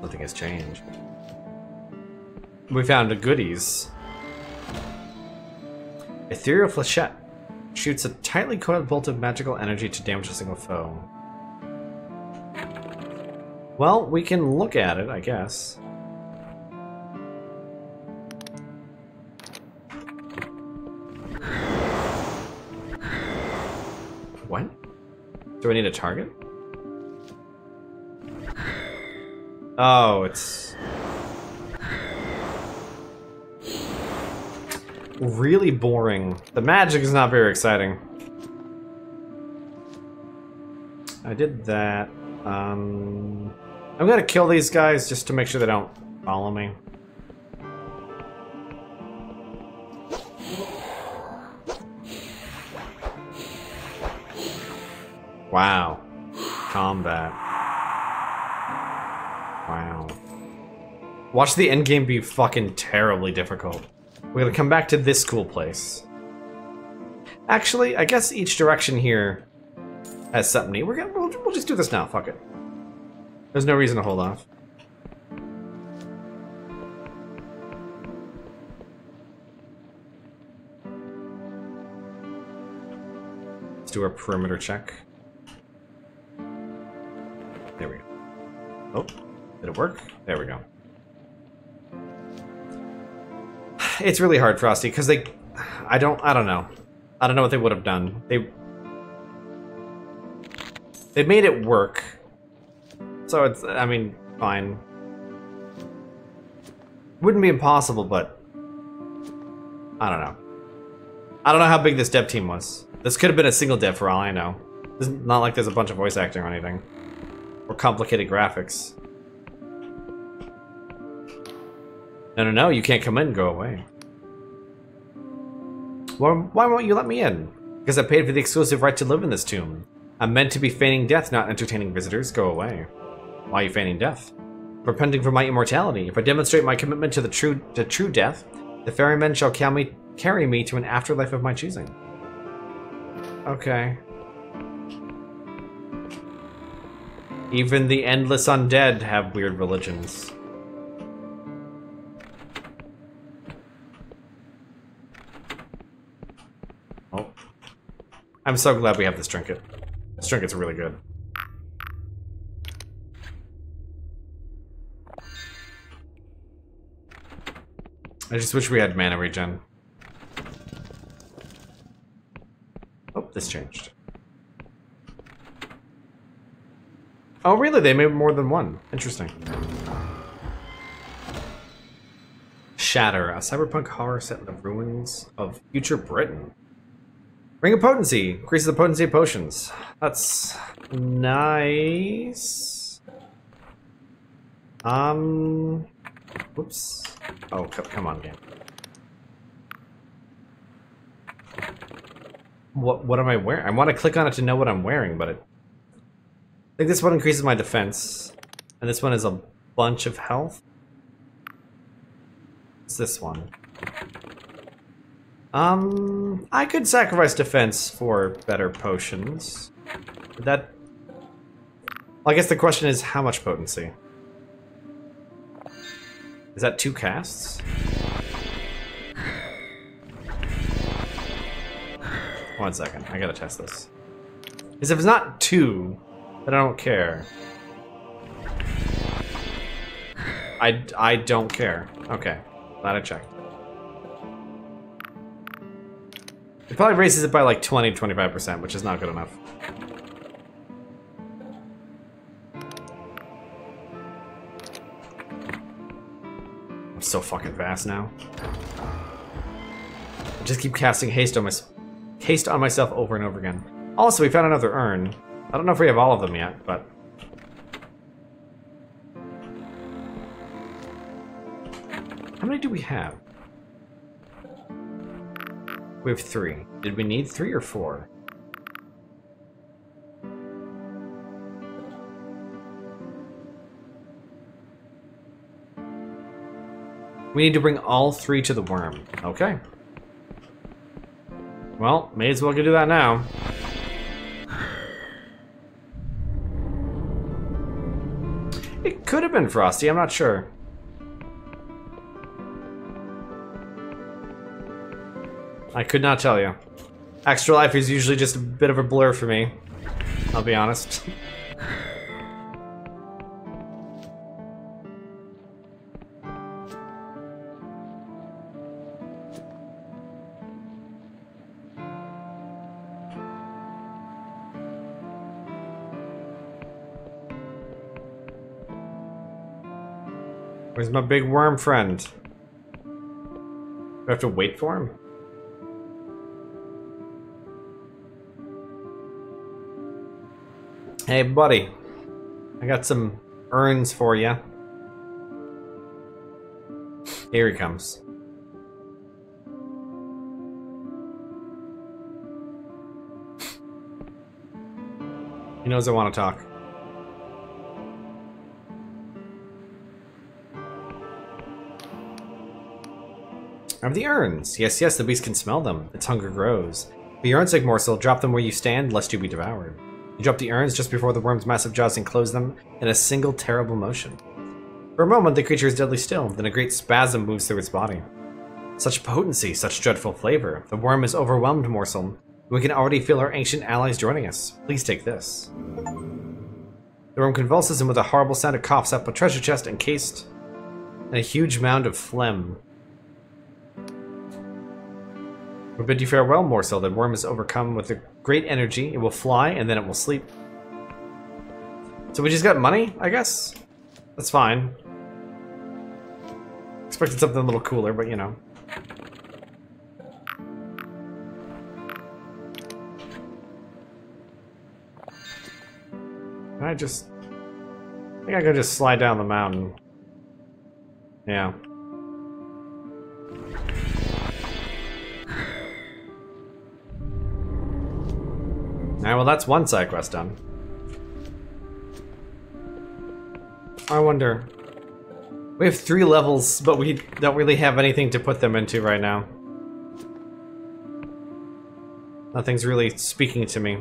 Nothing has changed. We found the goodies. Ethereal Flechette. Shoots a tightly coiled bolt of magical energy to damage a single foe. Well, we can look at it, I guess. What? Do I need a target? Oh, it's... really boring. The magic is not very exciting. I did that. I'm gonna kill these guys just to make sure they don't follow me. Wow. Combat. Wow. Watch the endgame be fucking terribly difficult. We're gonna come back to this cool place. Actually, I guess each direction here has something neat. We'll just do this now, fuck it. There's no reason to hold off. Let's do a perimeter check. There we go. Oh, did it work? There we go. It's really hard, Frosty, because they... I don't know. I don't know what they would have done. They made it work. So it's, I mean, fine. Wouldn't be impossible, but... I don't know. I don't know how big this dev team was. This could have been a single dev for all I know. It's not like there's a bunch of voice acting or anything. Or complicated graphics. No, you can't come in, go away. Well, why won't you let me in? Because I paid for the exclusive right to live in this tomb. I'm meant to be feigning death, not entertaining visitors. Go away. Why are you feigning death? Repenting for my immortality. If I demonstrate my commitment to the true death, the ferrymen shall carry me to an afterlife of my choosing. Okay. Even the endless undead have weird religions. Oh. I'm so glad we have this trinket. This trinket's really good. I just wish we had mana regen. Oh, this changed. Oh, really? They made more than one. Interesting. Shatter, a cyberpunk horror set in the ruins of future Britain. Ring of Potency. Increases the potency of potions. That's nice. Whoops. Oh, come on, game. What am I wearing? I want to click on it to know what I'm wearing, but I think this one increases my defense, and this one is a bunch of health. It's this one. I could sacrifice defense for better potions. Would that... Well, I guess the question is how much potency? Is that 2 casts? One second, I gotta test this. Because if it's not 2, then I don't care. I don't care. Okay, glad I checked. It probably raises it by like 20-25%, which is not good enough. I'm so fucking fast now. I just keep casting haste on myself over and over again. Also, we found another urn. I don't know if we have all of them yet, but... How many do we have? We have 3. Did we need 3 or 4? We need to bring all 3 to the worm. Okay. Well, may as well go do that now. It could have been Frosty, I'm not sure. I could not tell you. Extra life is usually just a bit of a blur for me. I'll be honest. Where's my big worm friend? Do I have to wait for him? Hey, buddy. I got some urns for you. Here he comes. He knows I want to talk. Of the urns. Yes, yes, the beast can smell them. Its hunger grows. The urns, like morsel, drop them where you stand, lest you be devoured. You drop the urns just before the worm's massive jaws enclose them in a single terrible motion. For a moment, the creature is deadly still, then a great spasm moves through its body. Such potency, such dreadful flavor. The worm is overwhelmed, morsel. We can already feel our ancient allies joining us. Please take this. The worm convulses, and with a horrible sound it coughs up a treasure chest encased in a huge mound of phlegm. We bid you farewell, morsel. The worm is overcome with a great energy. It will fly, and then it will sleep. So we just got money, I guess? That's fine. Expected something a little cooler, but you know. I think I can just slide down the mountain. Yeah. Alright, well that's one side quest done. I wonder... We have 3 levels, but we don't really have anything to put them into right now. Nothing's really speaking to me.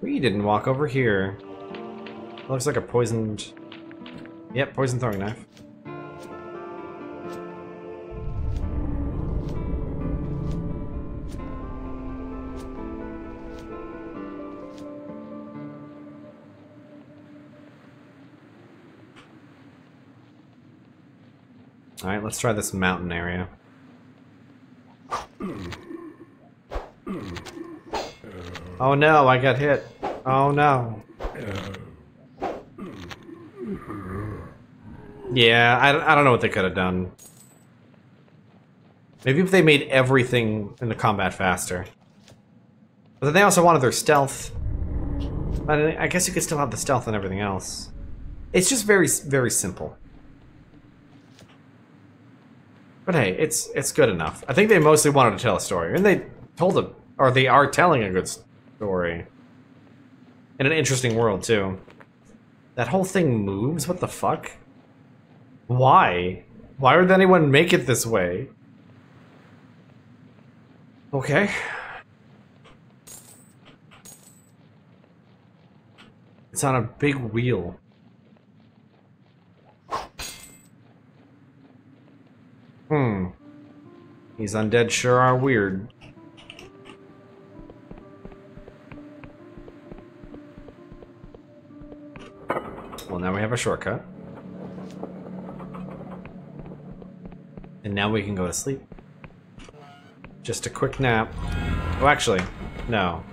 We didn't walk over here. Looks like a poisoned... Yep, poison throwing knife. Alright, let's try this mountain area. Oh no, I got hit. Oh no. Yeah, I don't know what they could have done. Maybe if they made everything in the combat faster. But then they also wanted their stealth. But I guess you could still have the stealth and everything else. It's just very, very simple. But hey, it's good enough. I think they mostly wanted to tell a story, and they told it, or they are telling a good story. In an interesting world, too. That whole thing moves? What the fuck? Why? Why would anyone make it this way? Okay. It's on a big wheel. These undead sure are weird. Well, now we have a shortcut. And now we can go to sleep. Just a quick nap. Oh, actually, no.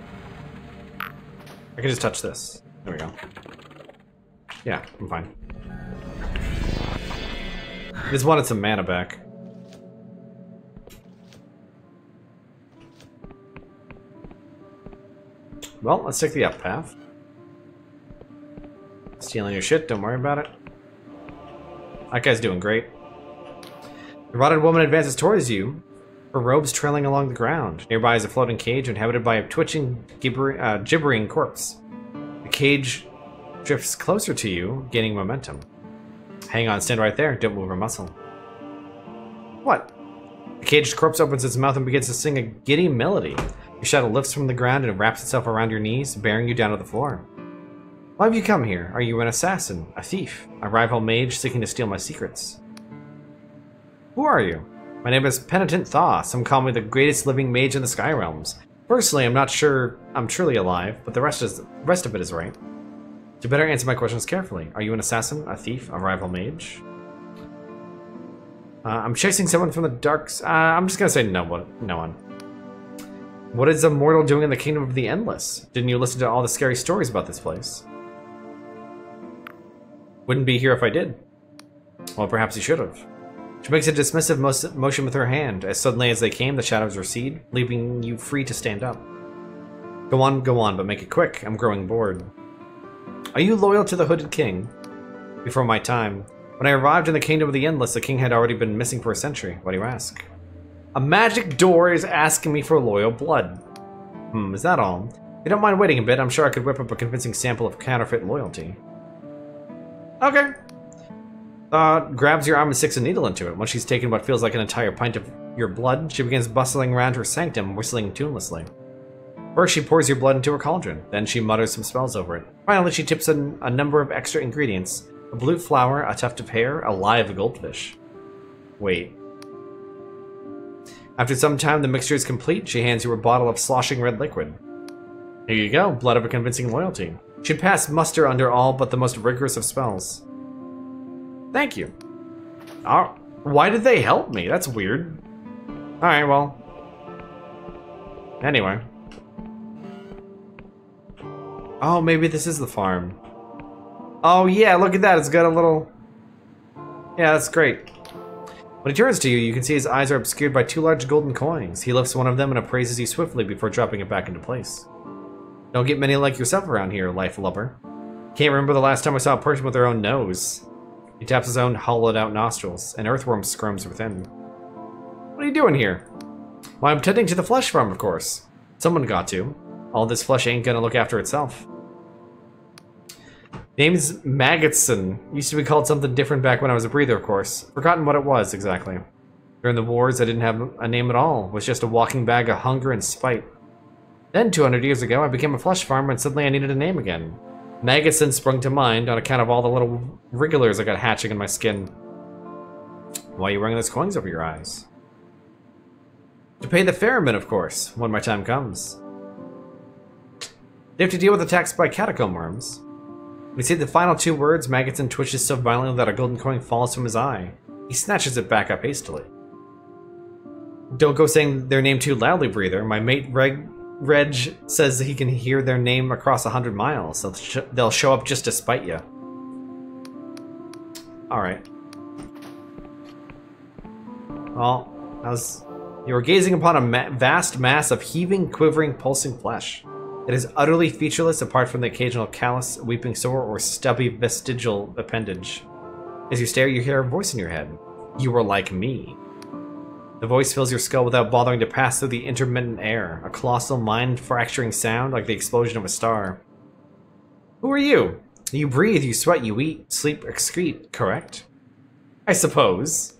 I can just touch this. There we go. Yeah, I'm fine. Just wanted some mana back. Well, let's take the up path. Stealing your shit, don't worry about it. That guy's doing great. The rotted woman advances towards you, her robes trailing along the ground. Nearby is a floating cage inhabited by a twitching, gibbering corpse. The cage drifts closer to you, gaining momentum. Hang on, stand right there, don't move a muscle. What? The caged corpse opens its mouth and begins to sing a giddy melody. Your shadow lifts from the ground and wraps itself around your knees, bearing you down to the floor. Why have you come here? Are you an assassin? A thief? A rival mage seeking to steal my secrets? Who are you? My name is Penitent Thaw. Some call me the greatest living mage in the Sky Realms. Personally, I'm not sure I'm truly alive, but the rest of it is right. To better answer my questions carefully, are you an assassin? A thief? A rival mage? I'm chasing someone from the darks. I'm just gonna say no one. What is a mortal doing in the Kingdom of the Endless? Didn't you listen to all the scary stories about this place? Wouldn't be here if I did. Well, perhaps you should have. She makes a dismissive motion with her hand. As suddenly as they came, the shadows recede, leaving you free to stand up. Go on, but make it quick. I'm growing bored. Are you loyal to the Hooded King? Before my time. When I arrived in the Kingdom of the Endless, the king had already been missing for a century. Why do you ask? A magic door is asking me for loyal blood. Is that all? If you don't mind waiting a bit, I'm sure I could whip up a convincing sample of counterfeit loyalty. Okay. Grabs your arm and sticks a needle into it. Once she's taken what feels like an entire pint of your blood, she begins bustling around her sanctum, whistling tunelessly. First, she pours your blood into her cauldron. Then she mutters some spells over it. Finally, she tips in a number of extra ingredients. A blue flower, a tuft of hair, a live goldfish. Wait. After some time, the mixture is complete. She hands you a bottle of sloshing red liquid. Here you go, blood of a convincing loyalty. She passed muster under all but the most rigorous of spells. Thank you. Why did they help me? That's weird. Alright, well. Anyway. Oh, maybe this is the farm. Oh yeah, look at that. It's got a little... Yeah, that's great. When he turns to you, you can see his eyes are obscured by two large golden coins. He lifts one of them and appraises you swiftly before dropping it back into place. Don't get many like yourself around here, life lover. Can't remember the last time I saw a person with their own nose. He taps his own hollowed-out nostrils. An earthworm squirms within. What are you doing here? Why, I'm tending to the flesh farm, of course. Someone got to. All this flesh ain't gonna look after itself. Name's Maggotson. Used to be called something different back when I was a breather, of course. Forgotten what it was, exactly. During the wars, I didn't have a name at all. It was just a walking bag of hunger and spite. Then, 200 years ago, I became a flesh farmer and suddenly I needed a name again. Maggotson sprung to mind on account of all the little wrigglers I got hatching in my skin. Why are you wearing those coins over your eyes? To pay the ferryman, of course, when my time comes. They have to deal with attacks by catacomb worms. When you see the final two words, Maggotson twitches so violently that a golden coin falls from his eye. He snatches it back up hastily. Don't go saying their name too loudly, breather. My mate Reg says he can hear their name across 100 miles. So they'll show up just to spite you. Alright. Well, you were gazing upon a vast mass of heaving, quivering, pulsing flesh. It is utterly featureless apart from the occasional callous, weeping sore, or stubby vestigial appendage. As you stare, you hear a voice in your head. You are like me. The voice fills your skull without bothering to pass through the intermittent air, a colossal, mind-fracturing sound like the explosion of a star. Who are you? You breathe, you sweat, you eat, sleep, excrete, correct? I suppose.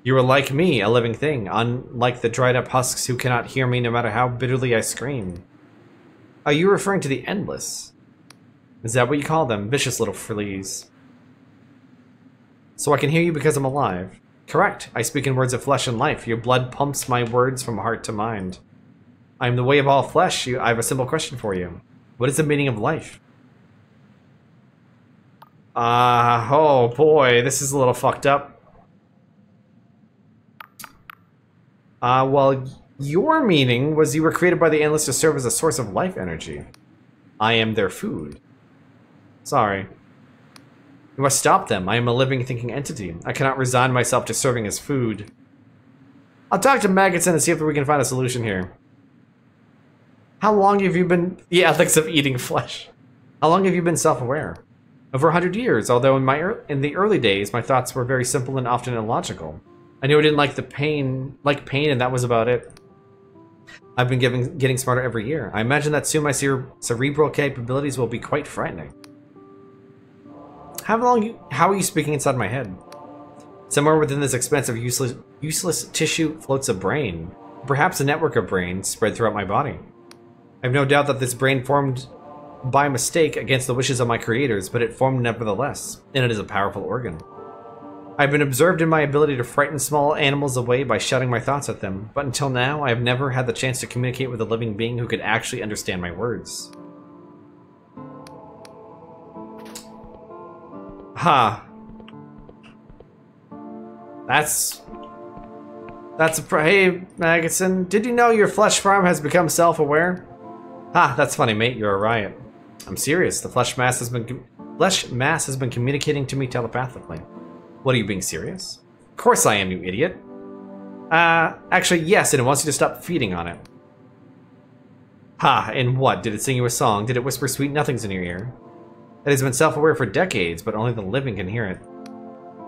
You are like me, a living thing, unlike the dried-up husks who cannot hear me no matter how bitterly I scream. Are you referring to the Endless? Is that what you call them, vicious little fleas? So I can hear you because I'm alive. Correct. I speak in words of flesh and life. Your blood pumps my words from heart to mind. I am the way of all flesh. I have a simple question for you. What is the meaning of life? Oh boy, this is a little fucked up. Well, your meaning was you were created by the Endless to serve as a source of life energy. I am their food. Sorry. You must stop them. I am a living, thinking entity. I cannot resign myself to serving as food. I'll talk to Maggottson and see if we can find a solution here. How long have you been... The ethics of eating flesh. How long have you been self-aware? Over 100 years, although in the early days, my thoughts were very simple and often illogical. I knew I didn't like pain, and that was about it. I've been getting smarter every year. I imagine that soon my cerebral capabilities will be quite frightening. How are you speaking inside my head? Somewhere within this expansive useless tissue floats a brain. Perhaps a network of brains spread throughout my body. I have no doubt that this brain formed by mistake against the wishes of my creators, but it formed nevertheless, and it is a powerful organ. I have been observed in my ability to frighten small animals away by shouting my thoughts at them, but until now I have never had the chance to communicate with a living being who could actually understand my words. Ha. That's hey, Maggottson, did you know your flesh farm has become self-aware? Ha, that's funny, mate, you're a riot. I'm serious, the flesh mass has been communicating to me telepathically. What, are you being serious? Of course I am, you idiot. Actually, yes, and it wants you to stop feeding on it. Ha, and what? Did it sing you a song? Did it whisper sweet nothings in your ear? It has been self-aware for decades, but only the living can hear it.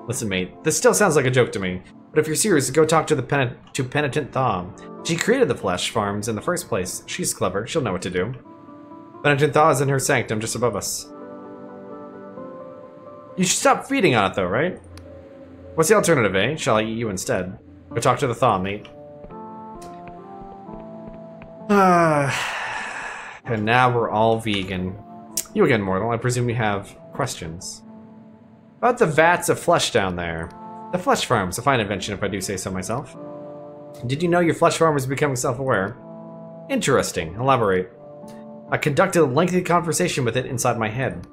Listen, mate, this still sounds like a joke to me, but if you're serious, go talk to Penitent Thaw. She created the flesh farms in the first place. She's clever, she'll know what to do. Penitent Thaw is in her sanctum just above us. You should stop feeding on it though, right? What's the alternative, eh? Shall I eat you instead? Go talk to the Thaw, mate. And now we're all vegan. You again, mortal. I presume you have questions. About the vats of flesh down there. The flesh farm's a fine invention, if I do say so myself. Did you know your flesh farm is becoming self-aware? Interesting. Elaborate. I conducted a lengthy conversation with it inside my head.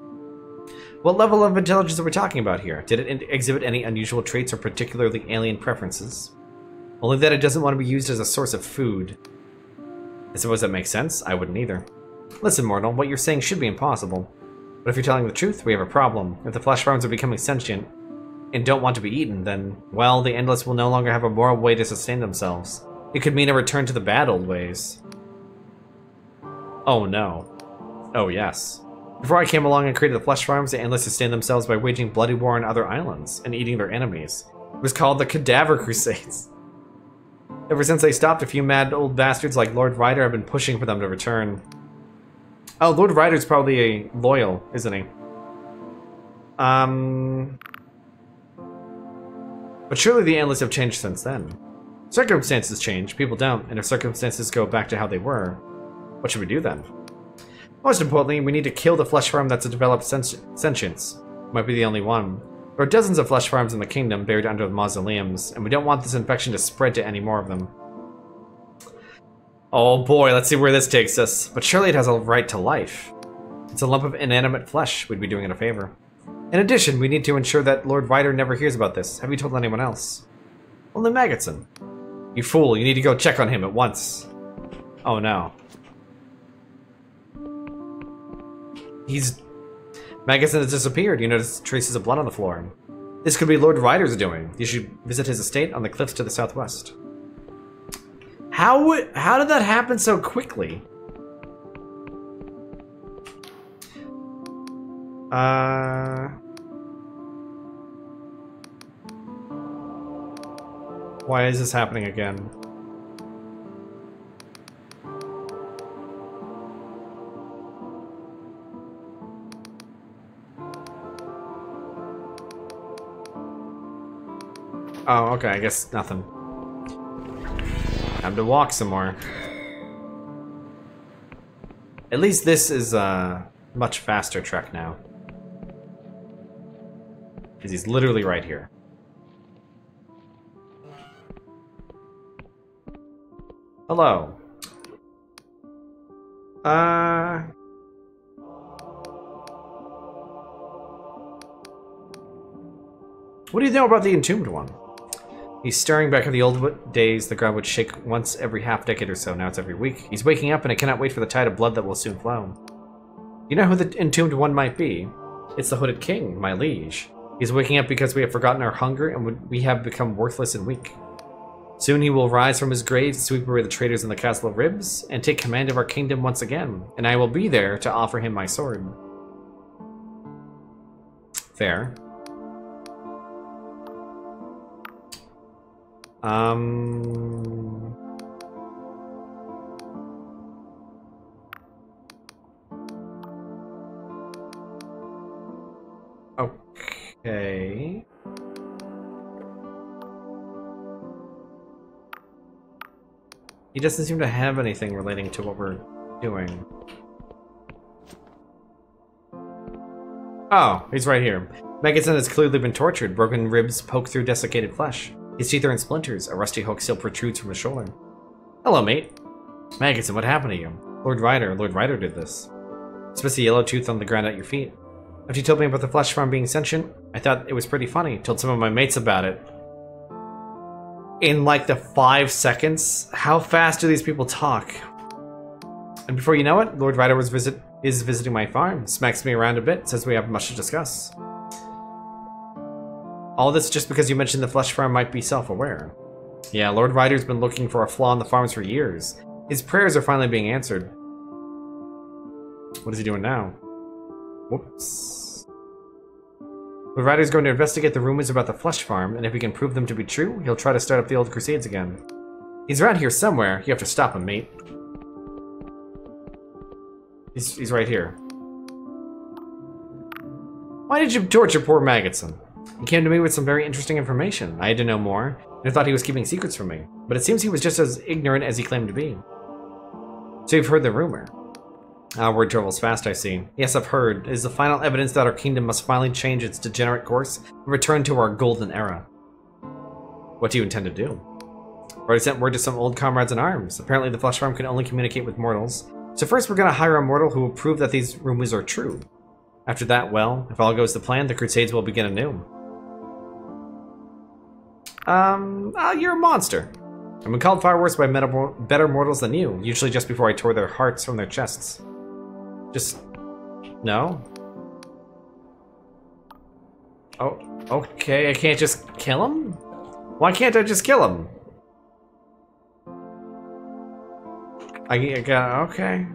What level of intelligence are we talking about here? Did it exhibit any unusual traits or particularly alien preferences? Only that it doesn't want to be used as a source of food. I suppose that makes sense. I wouldn't either. Listen, mortal, what you're saying should be impossible. But if you're telling the truth, we have a problem. If the flesh farms are becoming sentient and don't want to be eaten, then, well, the Endless will no longer have a moral way to sustain themselves. It could mean a return to the bad old ways. Oh no. Oh yes. Before I came along and created the flesh farms, the Endless sustained themselves by waging bloody war on other islands and eating their enemies. It was called the Cadaver Crusades. Ever since they stopped, a few mad old bastards like Lord Ryder have been pushing for them to return. Oh, Lord Ryder's probably a loyal, isn't he? But surely the Endless have changed since then. Circumstances change, people don't, and if circumstances go back to how they were, what should we do then? Most importantly, we need to kill the flesh farm that's developed sentience. Might be the only one. There are dozens of flesh farms in the kingdom buried under the mausoleums, and we don't want this infection to spread to any more of them. Oh boy, let's see where this takes us. But surely it has a right to life. It's a lump of inanimate flesh. We'd be doing it a favor. In addition, we need to ensure that Lord Ryder never hears about this. Have you told anyone else? Only Maggottson. You fool, you need to go check on him at once. Oh no. Maggottson has disappeared. You notice traces of blood on the floor. This could be Lord Ryder's doing. You should visit his estate on the cliffs to the southwest. How did that happen so quickly? Why is this happening again? Oh, okay, I guess nothing. Time to walk some more. At least this is a much faster trek now. Because he's literally right here. Hello. What do you know about the Entombed One? He's staring back at the old days. The ground would shake once every half decade or so. Now it's every week. He's waking up, and I cannot wait for the tide of blood that will soon flow. You know who the Entombed One might be? It's the Hooded King, my liege. He's waking up because we have forgotten our hunger, and we have become worthless and weak. Soon he will rise from his grave to sweep away the traitors in the Castle of Ribs, and take command of our kingdom once again. And I will be there to offer him my sword. Fair. Okay. He doesn't seem to have anything relating to what we're doing. Oh, he's right here. Maggotsson has clearly been tortured. Broken ribs poke through desiccated flesh. His teeth are in splinters. A rusty hook still protrudes from his shoulder. Hello, mate. Maggotsson, what happened to you? Lord Ryder did this. Supposed a yellow tooth on the ground at your feet. After you told me about the flesh farm being sentient, I thought it was pretty funny. Told some of my mates about it. In like the 5 seconds? How fast do these people talk? And before you know it, Lord Ryder is visiting my farm. Smacks me around a bit, says we have much to discuss. All this just because you mentioned the flesh farm might be self-aware. Yeah, Lord Ryder's been looking for a flaw in the farms for years. His prayers are finally being answered. What is he doing now? Whoops. Lord Ryder's going to investigate the rumors about the flesh farm, and if he can prove them to be true, he'll try to start up the old crusades again. He's around here somewhere. You have to stop him, mate. He's right here. Why did you torture poor Maggotsson? He came to me with some very interesting information. I had to know more, and I thought he was keeping secrets from me. But it seems he was just as ignorant as he claimed to be. So you've heard the rumor. Word travels fast, I see. Yes, I've heard. It is the final evidence that our kingdom must finally change its degenerate course and return to our golden era. What do you intend to do? I've already sent word to some old comrades in arms. Apparently the flesh farm can only communicate with mortals. So first we're going to hire a mortal who will prove that these rumors are true. After that, well, if all goes to plan, the crusades will begin anew. You're a monster. I've been called far worse by better mortals than you, usually just before I tore their hearts from their chests. Just... no? Oh, okay, I can't just kill him? Why can't I just kill him? I got... okay.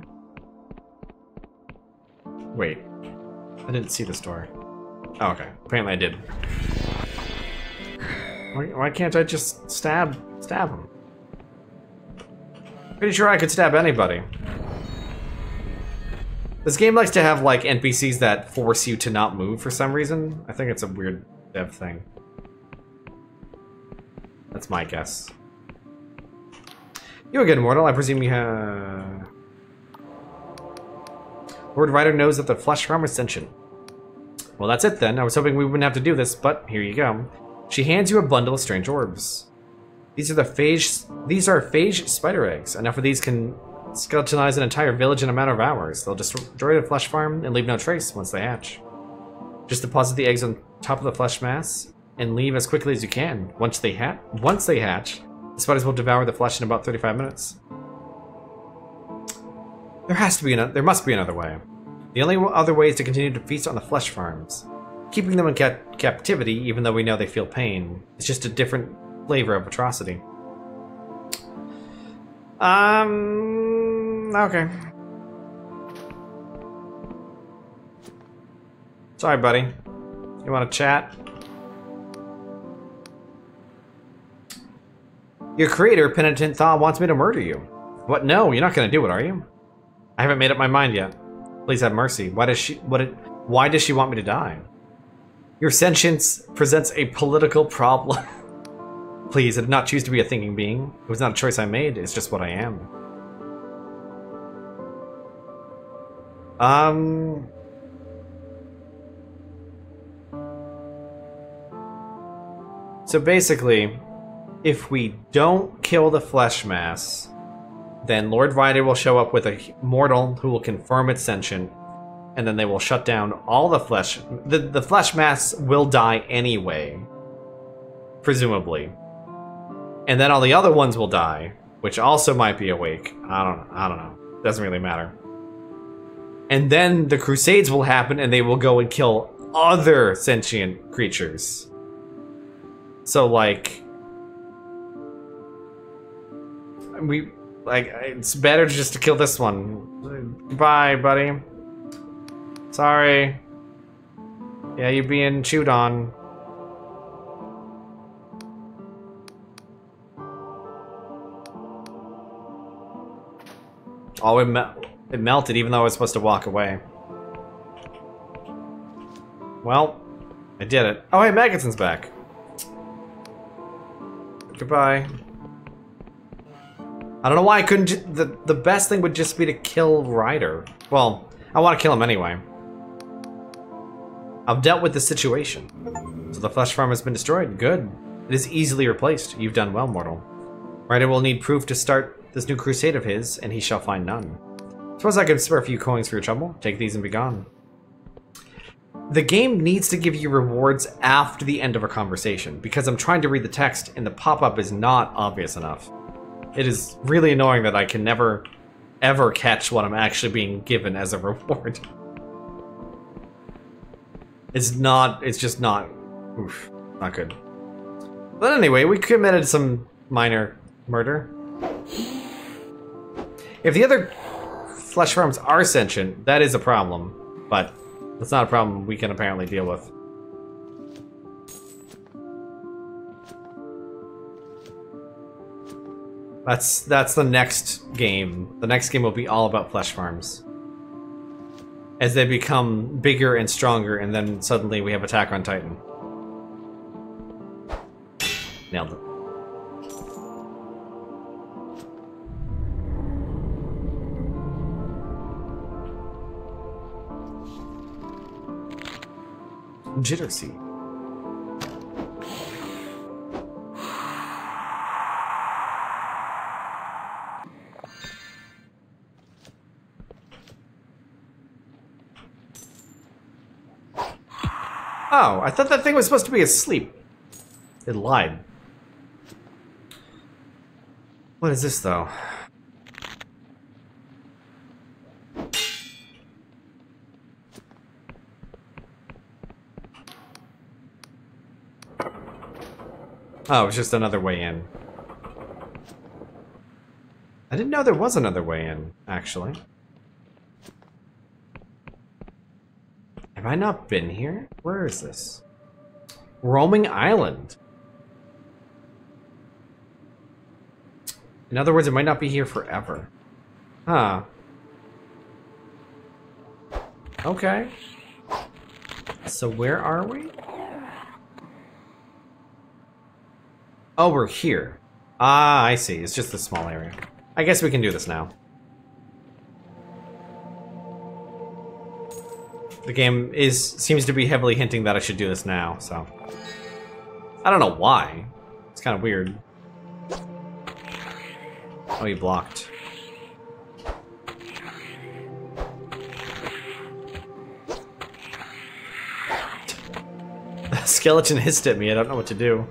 Wait. I didn't see this door. Oh, okay. Apparently I did. Why can't I just stab him? Pretty sure I could stab anybody. This game likes to have, like, NPCs that force you to not move for some reason. I think it's a weird dev thing. That's my guess. You're a good mortal. I presume you have... Lord Ryder knows that the flesh farm is sentient. Well, that's it then. I was hoping we wouldn't have to do this, but here you go. She hands you a bundle of strange orbs. These are phage spider eggs. Enough of these can skeletonize an entire village in a matter of hours. They'll destroy the flesh farm and leave no trace once they hatch. Just deposit the eggs on top of the flesh mass and leave as quickly as you can. Once they hatch, the spiders will devour the flesh in about 35 minutes. There must be another way. The only other way is to continue to feast on the flesh farms. Keeping them in captivity, even though we know they feel pain, is just a different flavor of atrocity. Okay. Sorry, buddy. You want to chat? Your creator, Penitent Thaw, wants me to murder you. What? No, you're not going to do it, are you? I haven't made up my mind yet. Please have mercy. Why does she want me to die? Your sentience presents a political problem. Please, I did not choose to be a thinking being. It was not a choice I made, it's just what I am. So basically, if we don't kill the flesh mass, then Lord Ryder will show up with a mortal who will confirm its sentient, and then they will shut down all the flesh. The flesh mass will die anyway, presumably. And then all the other ones will die, which also might be awake. I don't know. Doesn't really matter. And then the Crusades will happen, and they will go and kill other sentient creatures. So, like, it's better just to kill this one. Goodbye, buddy. Sorry. Yeah, you're being chewed on. Oh, it melted even though I was supposed to walk away. Well, I did it. Oh, hey, Maggotson's back. Goodbye. I don't know why I couldn't the best thing would just be to kill Ryder. Well, I want to kill him anyway. I've dealt with the situation. So the flesh farm has been destroyed. Good. It is easily replaced. You've done well, mortal. Ryder will need proof to start this new crusade of his, and he shall find none. Suppose I could spare a few coins for your trouble. Take these and be gone. The game needs to give you rewards after the end of a conversation, because I'm trying to read the text and the pop-up is not obvious enough. It is really annoying that I can never, ever catch what I'm actually being given as a reward. It's just not, oof, not good. But anyway, we committed some minor murder. If the other flesh farms are sentient, that is a problem, but that's not a problem we can apparently deal with. That's the next game. The next game will be all about flesh farms. As they become bigger and stronger, and then suddenly we have Attack on Titan. Nailed it. Jitter seed. Oh, I thought that thing was supposed to be asleep. It lied. What is this, though? Oh, it's just another way in. I didn't know there was another way in, actually. Have I not been here? Where is this? Roaming Island. In other words, it might not be here forever. Huh. Okay. So where are we? Oh, we're here. Ah, I see. It's just a small area. I guess we can do this now. The game seems to be heavily hinting that I should do this now, so... I don't know why. It's kind of weird. Oh, he blocked. The skeleton hissed at me. I don't know what to do.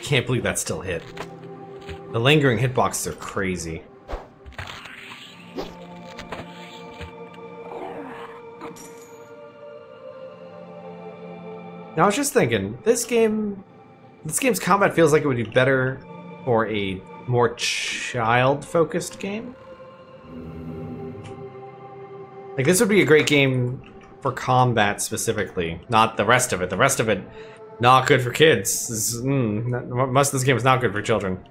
can't believe that still hit. The lingering hitboxes are crazy. Now I was just thinking, this game's combat feels like it would be better for a more child-focused game. Like, this would be a great game for combat specifically, not the rest of it. The rest of it, not good for kids. Most of this game is not good for children.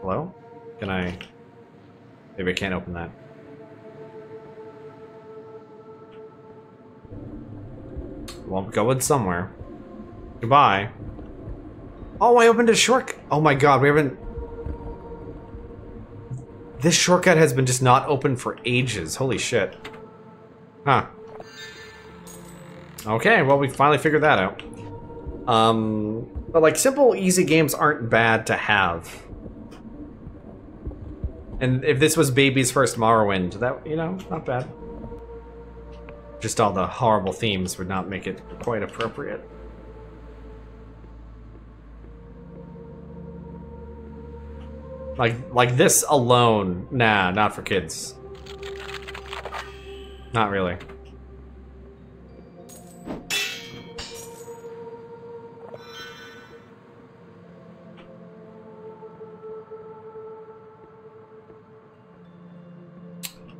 Hello? Can I... Maybe I can't open that. Well, I'm going somewhere. Goodbye. Oh, I opened a shortcut. Oh my god, we haven't... This shortcut has been just not open for ages. Holy shit. Huh. Okay, well, we finally figured that out. But like, simple, easy games aren't bad to have. And if this was Baby's first Morrowind, that, you know, not bad. Just all the horrible themes would not make it quite appropriate. Like this alone, nah, not for kids. Not really.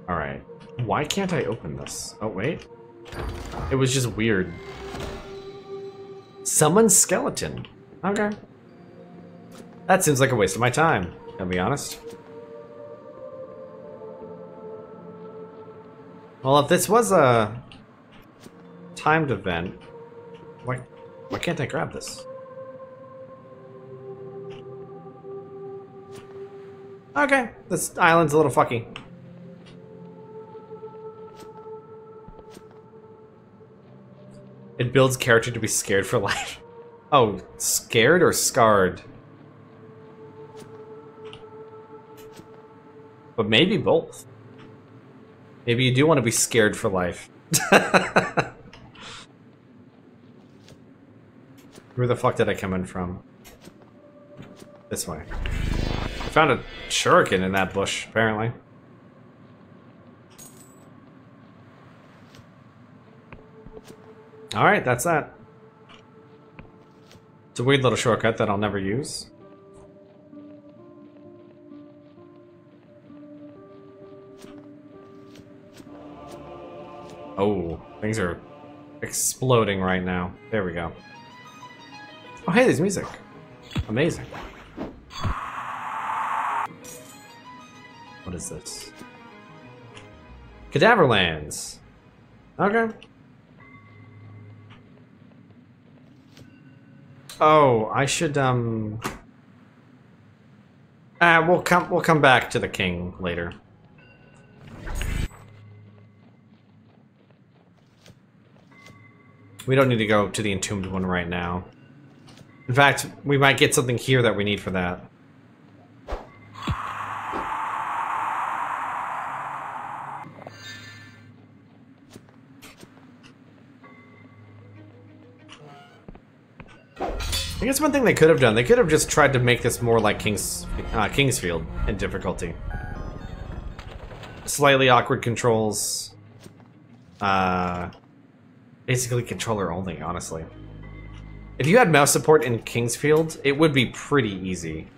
Alright. Why can't I open this? Oh, wait. It was just weird. Summon skeleton. Okay. That seems like a waste of my time, I'll be honest. Well, if this was a timed event, why can't I grab this? Okay, this island's a little fucky. It builds character to be scared for life. Oh, scared or scarred? But maybe both. Maybe you do want to be scared for life. Where the fuck did I come in from? This way. I found a shuriken in that bush, apparently. Alright, that's that. It's a weird little shortcut that I'll never use. Oh, things are exploding right now. There we go. Oh, hey, there's music. Amazing. What is this? Cadaverlands. Okay. Oh, I should we'll come back to the king later. We don't need to go to the entombed one right now. In fact, we might get something here that we need for that. I guess one thing they could have done, they could have just tried to make this more like Kingsfield in difficulty. Slightly awkward controls. Basically controller only, honestly. If you had mouse support in Kingsfield, it would be pretty easy.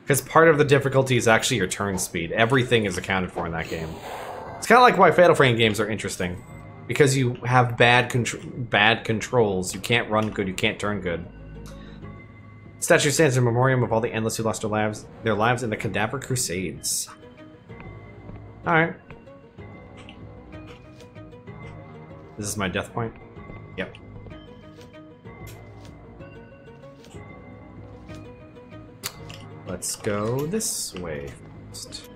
Because part of the difficulty is actually your turn speed. Everything is accounted for in that game. It's kind of like why Fatal Frame games are interesting. Because you have bad controls. You can't run good, you can't turn good. Statue stands in memoriam of all the endless who lost their lives in the Cadaver Crusades. Alright. This is my death point? Yep. Let's go this way first.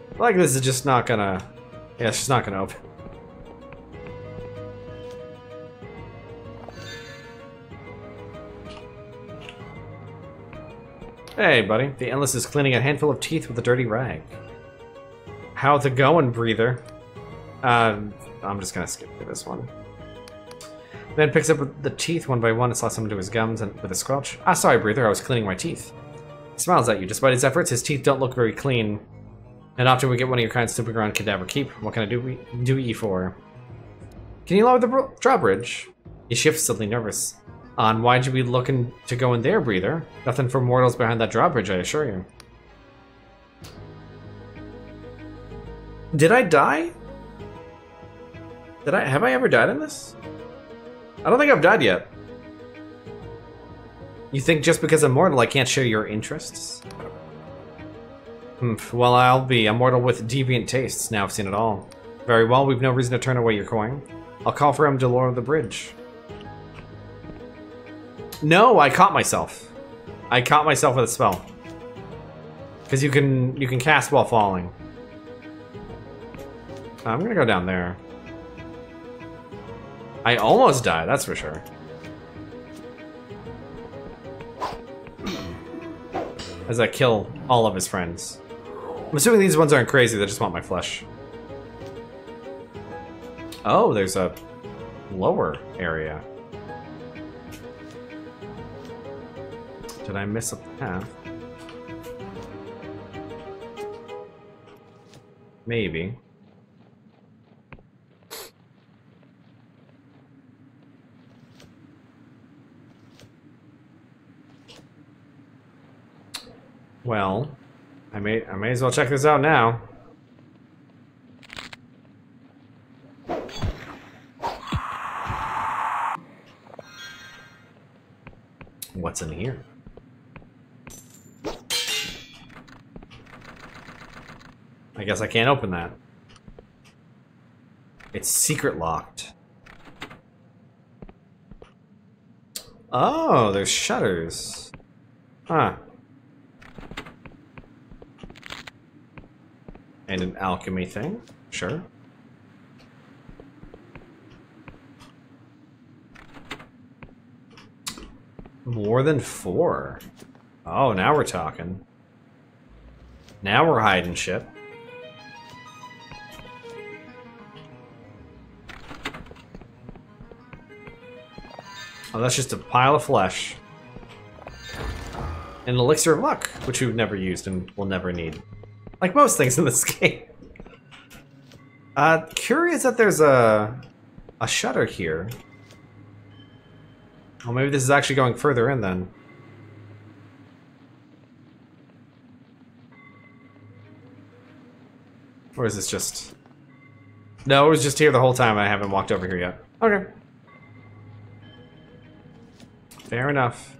I feel like this is just not gonna... Yeah, it's just not gonna open. Hey, buddy. The Endless is cleaning a handful of teeth with a dirty rag. How's it going, breather? I'm just gonna skip through this one. Man picks up the teeth one by one and slots them into his gums and with a squelch. Ah, sorry, breather, I was cleaning my teeth. He smiles at you. Despite his efforts, his teeth don't look very clean. And often we get one of your kind snooping around Cadaver Keep. What can I do you for? Can you lower the drawbridge? He shifts, suddenly nervous. Why'd you be looking to go in there, breather? Nothing for mortals behind that drawbridge, I assure you. Did I die? Have I ever died in this? I don't think I've died yet. You think just because I'm mortal I can't share your interests? Well, I'll be a mortal with deviant tastes. Now I've seen it all. Very well, we've no reason to turn away your coin. I'll call for him to lower the bridge. No, I caught myself. I caught myself with a spell. Because you can cast while falling. I'm gonna go down there. I almost died, that's for sure. As I kill all of his friends. I'm assuming these ones aren't crazy, they just want my flesh. Oh, there's a lower area. Did I miss a path? Maybe. Well, I may as well check this out now. What's in here? I guess I can't open that. It's secret locked. Oh, there's shutters. Huh. And an alchemy thing? Sure. More than 4. Oh, now we're talking. Now we're hiding shit. Oh, that's just a pile of flesh. An elixir of luck, which we've never used and will never need. Like most things in this game. Curious that there's a shutter here. Oh, maybe this is actually going further in then. Or is this just... No, it was just here the whole time. I haven't walked over here yet. Okay. Fair enough.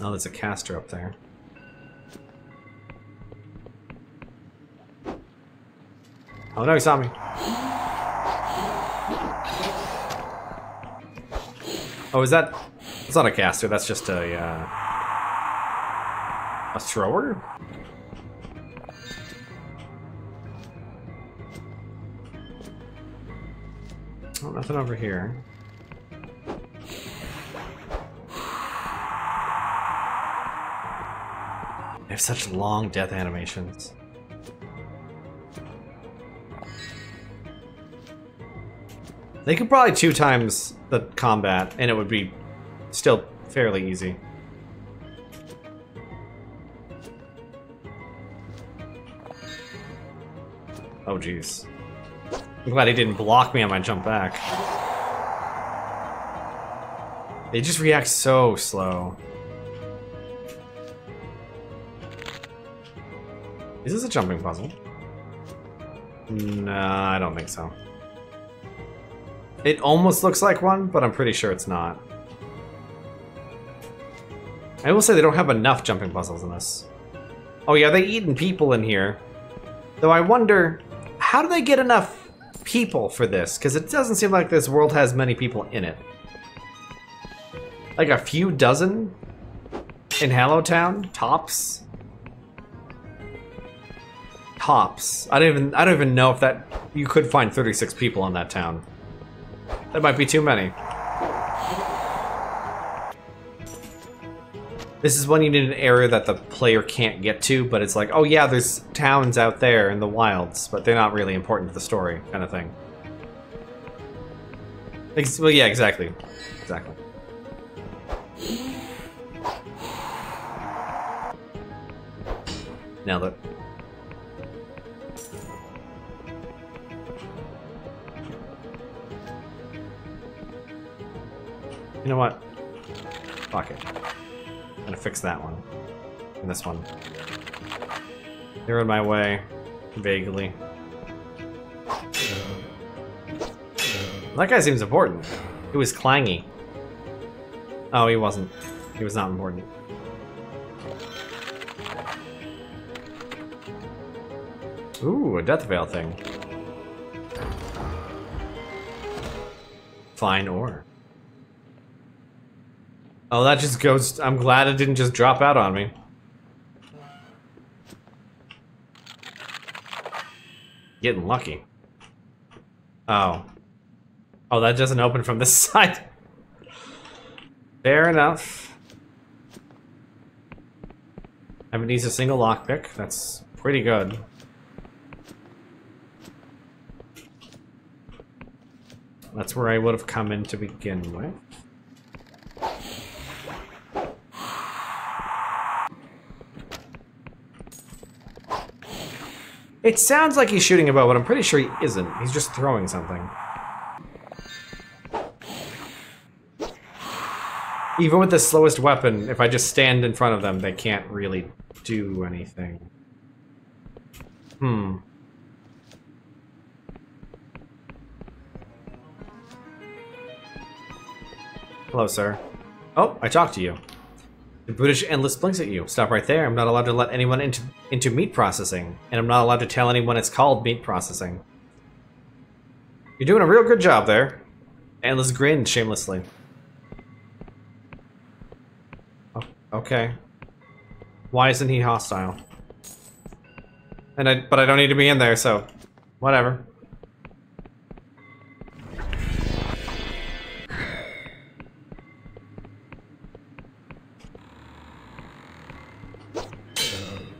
Oh, there's a caster up there. Oh no, he saw me. Oh, is that... It's not a caster, that's just a thrower? Oh, nothing over here. They have such long death animations. They could probably 2 times the combat, and it would be still fairly easy. Oh, jeez. I'm glad he didn't block me on my jump back. They just react so slow. Is this a jumping puzzle? Nah, I don't think so. It almost looks like one, but I'm pretty sure it's not. I will say they don't have enough jumping puzzles in this. Oh yeah, they eating people in here. Though I wonder, how do they get enough people for this? Because it doesn't seem like this world has many people in it. Like a few dozen in Hallowtown, tops. Tops. I don't even know if that you could find 36 people on that town. That might be too many. This is when you need an area that the player can't get to, but it's like, oh yeah, there's towns out there in the wilds, but they're not really important to the story, kind of thing. Well, yeah, exactly. Exactly. Nailed it. You know what? Fuck it. I'm gonna fix that one. And this one. They're in my way. Vaguely. That guy seems important. He was clangy. Oh, he wasn't. He was not important. Ooh, a death veil thing. Fine ore. Oh, that just goes... I'm glad it didn't just drop out on me. Getting lucky. Oh. Oh, that doesn't open from this side. Fair enough. Haven't used a single lockpick. That's pretty good. That's where I would have come in to begin with. It sounds like he's shooting a bow, but I'm pretty sure he isn't. He's just throwing something. Even with the slowest weapon, if I just stand in front of them, they can't really do anything. Hmm. Hello, sir. Oh, I talked to you. The brutish endless blinks at you. Stop right there. I'm not allowed to let anyone into meat processing, and I'm not allowed to tell anyone it's called meat processing. You're doing a real good job there. Endless grinned shamelessly. Oh, okay. Why isn't he hostile? But I don't need to be in there, so whatever.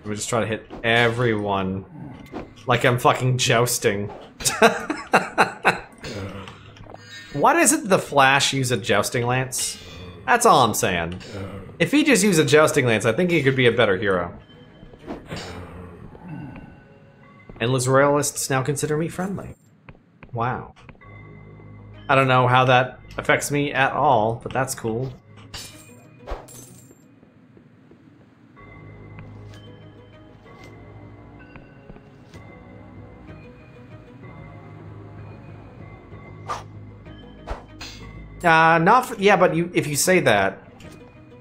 We just try to hit everyone like I'm fucking jousting. Why doesn't the Flash use a jousting lance? That's all I'm saying. If he just used a jousting lance, I think he could be a better hero. Endless royalists now consider me friendly. Wow. I don't know how that affects me at all, but that's cool. Yeah, but if you say that,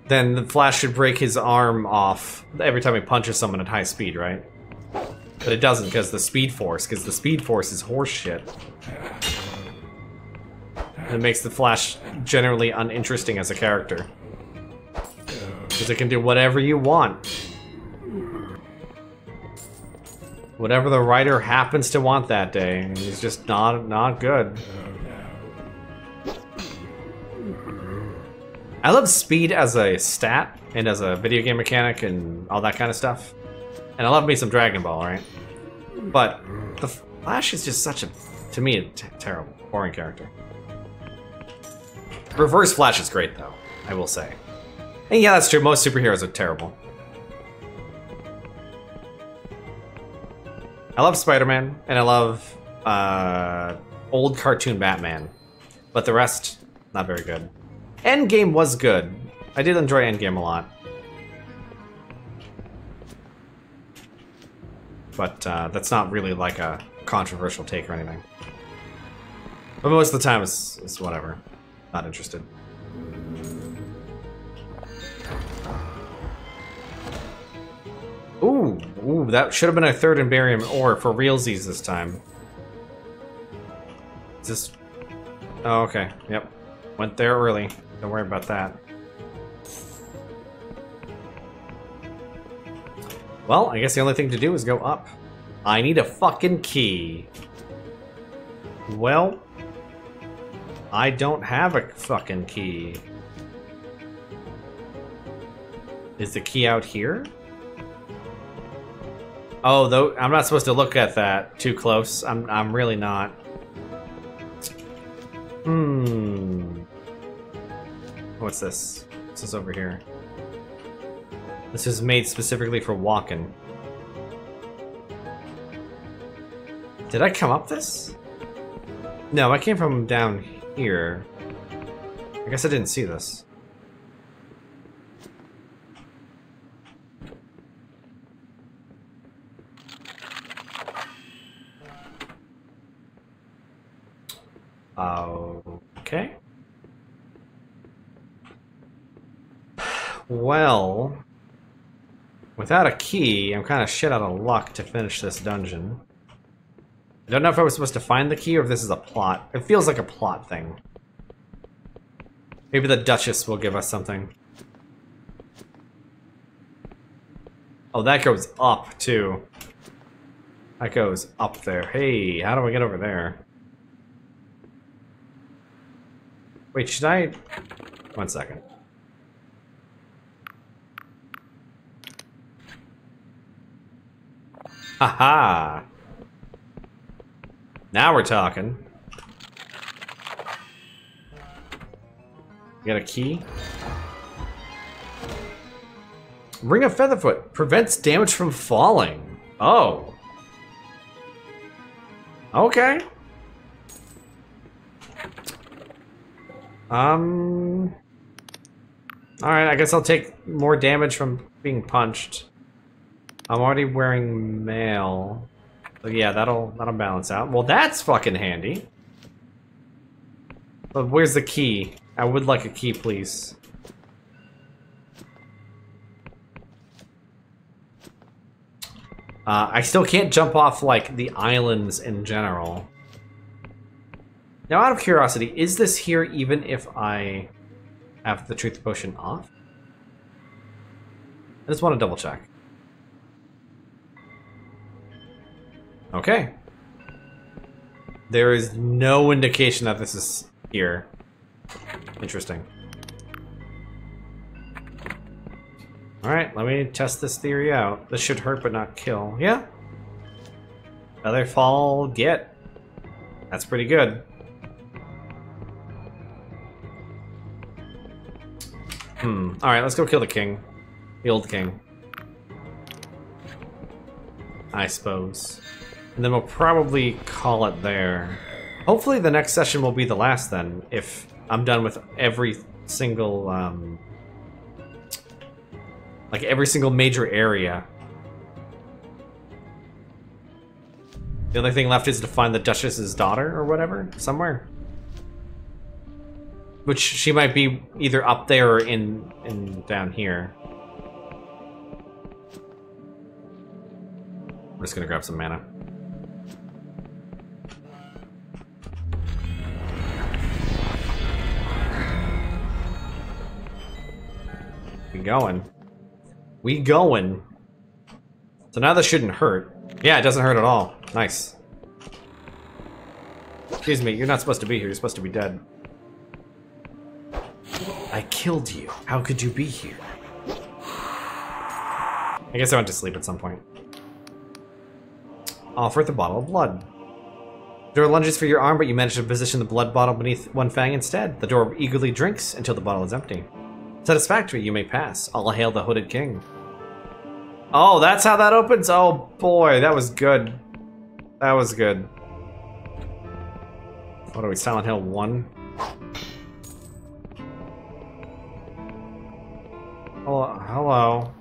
then the Flash should break his arm off every time he punches someone at high speed, right? But it doesn't because the Speed Force is horse shit. It makes the Flash generally uninteresting as a character. Because it can do whatever you want. Whatever the writer happens to want that day, and he's just not good. I love speed as a stat and as a video game mechanic and all that kind of stuff. And I love me some Dragon Ball, right? But the Flash is just such a, to me, a terrible, boring character. Reverse Flash is great, though, I will say. And yeah, that's true, most superheroes are terrible. I love Spider-Man, and I love old cartoon Batman. But the rest, not very good. Endgame was good. I did enjoy Endgame a lot. But that's not really like a controversial take or anything. But most of the time it's whatever. Not interested. Ooh, that should have been a third Imbarium ore for realsies this time. Is this... Oh, okay. Yep. Went there early. Don't worry about that. Well, I guess the only thing to do is go up. I need a fucking key. Well, I don't have a fucking key. Is the key out here? Oh, though I'm not supposed to look at that too close. I'm really not. What's this? What's this over here? This is made specifically for walking. Did I come up this? No, I came from down here. I guess I didn't see this. Okay. Well, without a key, I'm kind of shit out of luck to finish this dungeon. I don't know if I was supposed to find the key or if this is a plot. It feels like a plot thing. Maybe the Duchess will give us something. Oh, that goes up, too. That goes up there. Hey, how do I get over there? Wait, should I... 1 second. Haha! Now we're talking. You got a key? Ring of Featherfoot prevents damage from falling. Oh. Okay. Alright, I guess I'll take more damage from being punched. I'm already wearing mail. So yeah, that'll balance out. Well, that's fucking handy. But where's the key? I would like a key, please. I still can't jump off, like, the islands in general. Now, out of curiosity, is this here even if I have the truth potion off? I just want to double check. Okay. There is no indication that this is here. Interesting. Alright, let me test this theory out. This should hurt but not kill. Yeah. Feather fall, get. That's pretty good. Alright, let's go kill the king. The old king. I suppose. And then we'll probably call it there. Hopefully the next session will be the last then, if I'm done with every single, like every single major area. The only thing left is to find the Duchess's daughter or whatever, somewhere. Which she might be either up there or in down here. I'm just gonna grab some mana. We going. We going. So now this shouldn't hurt. Yeah, it doesn't hurt at all. Nice. Excuse me, you're not supposed to be here. You're supposed to be dead. I killed you. How could you be here? I guess I went to sleep at some point. Offer with a bottle of blood. The door lunges for your arm, but you manage to position the blood bottle beneath one fang instead. The door eagerly drinks until the bottle is empty. Satisfactory, you may pass. All hail the hooded king. Oh, that's how that opens? Oh boy, that was good. That was good. What are we, Silent Hill 1? Oh, hello.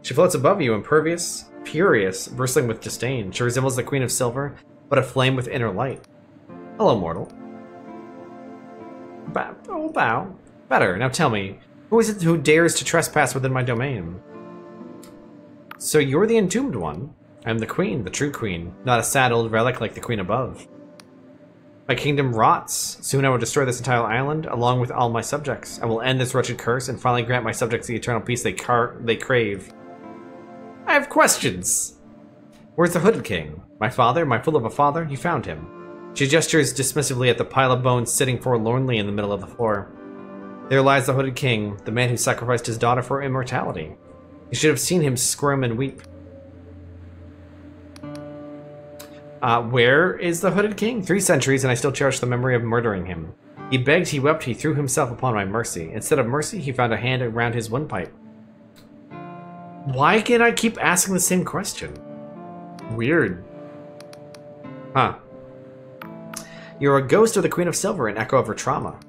She floats above you, impervious, furious, bristling with disdain. She resembles the Queen of Silver, but aflame with inner light. Hello, mortal. Bow. Better. Now tell me, who is it who dares to trespass within my domain? So you're the entombed one. I'm the queen, the true queen, not a sad old relic like the queen above. My kingdom rots. Soon I will destroy this entire island, along with all my subjects. I will end this wretched curse and finally grant my subjects the eternal peace they crave. I have questions. Where's the hooded king? My father, my fool of a father? You found him. She gestures dismissively at the pile of bones sitting forlornly in the middle of the floor. There lies the Hooded King, the man who sacrificed his daughter for immortality. You should have seen him squirm and weep. Where is the Hooded King? 3 centuries, and I still cherish the memory of murdering him. He begged, he wept, he threw himself upon my mercy. Instead of mercy, he found a hand around his windpipe. Why can I keep asking the same question? Weird. Huh. You're a ghost of the Queen of Silver, an echo of her trauma.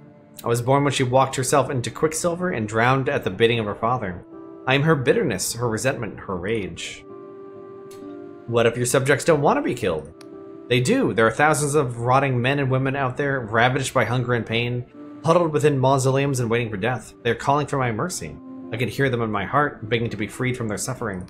I was born when she walked herself into Quicksilver and drowned at the bidding of her father. I am her bitterness, her resentment, her rage. What if your subjects don't want to be killed? They do. There are thousands of rotting men and women out there, ravaged by hunger and pain, huddled within mausoleums and waiting for death. They are calling for my mercy. I can hear them in my heart, begging to be freed from their suffering.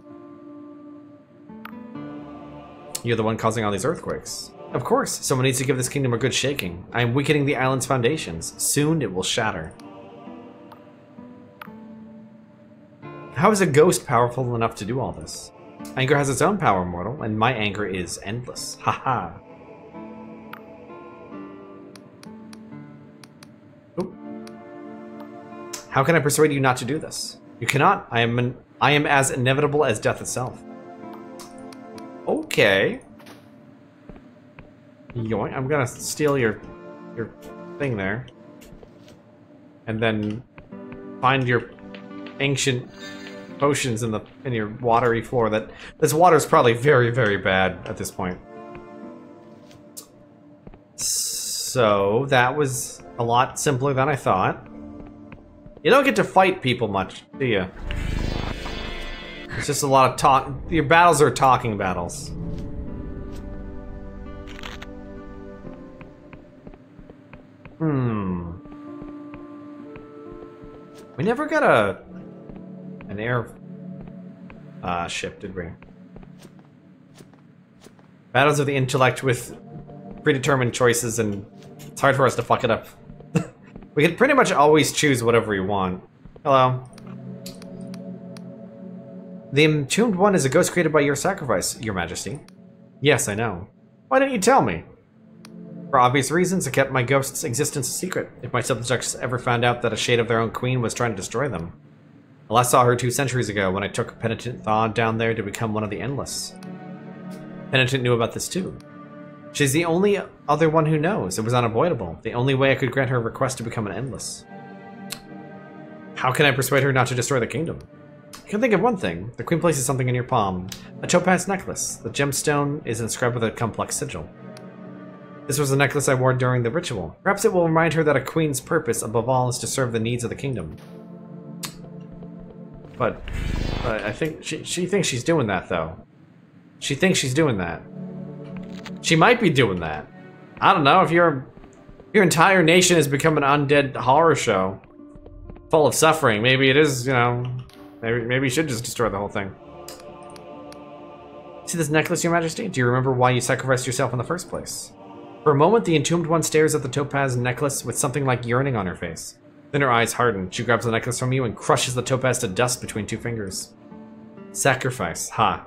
You're the one causing all these earthquakes. Of course, someone needs to give this kingdom a good shaking. I am weakening the island's foundations. Soon it will shatter. How is a ghost powerful enough to do all this? Anger has its own power, mortal, and my anger is endless. Haha. How can I persuade you not to do this? You cannot. I am as inevitable as death itself. Okay. Yoink. I'm gonna steal your thing there, and then find your ancient potions in your watery floor. This water is probably very, very bad at this point. So that was a lot simpler than I thought. You don't get to fight people much, do you? It's just a lot of talk. Your battles are talking battles. We never got an air ship, did we? Battles of the intellect with predetermined choices, and it's hard for us to fuck it up. We can pretty much always choose whatever we want. Hello. The Entombed One is a ghost created by your sacrifice, Your Majesty. Yes, I know. Why didn't you tell me? For obvious reasons, I kept my ghost's existence a secret. If my subjects ever found out that a shade of their own queen was trying to destroy them. I last saw her 2 centuries ago when I took Penitent Thaw down there to become one of the Endless. Penitent knew about this too. She's the only other one who knows. It was unavoidable. The only way I could grant her request to become an Endless. How can I persuade her not to destroy the kingdom? I can think of one thing. The queen places something in your palm. A topaz necklace. The gemstone is inscribed with a complex sigil. This was the necklace I wore during the ritual. Perhaps it will remind her that a queen's purpose, above all, is to serve the needs of the kingdom. But I think she thinks she's doing that, though. She thinks she's doing that. She might be doing that. I don't know, if your entire nation has become an undead horror show full of suffering, maybe it is, you know, maybe you should just destroy the whole thing. See this necklace, Your Majesty? Do you remember why you sacrificed yourself in the first place? For a moment, the Entombed One stares at the topaz necklace with something like yearning on her face. Then her eyes harden. She grabs the necklace from you and crushes the topaz to dust between 2 fingers. Sacrifice, ha.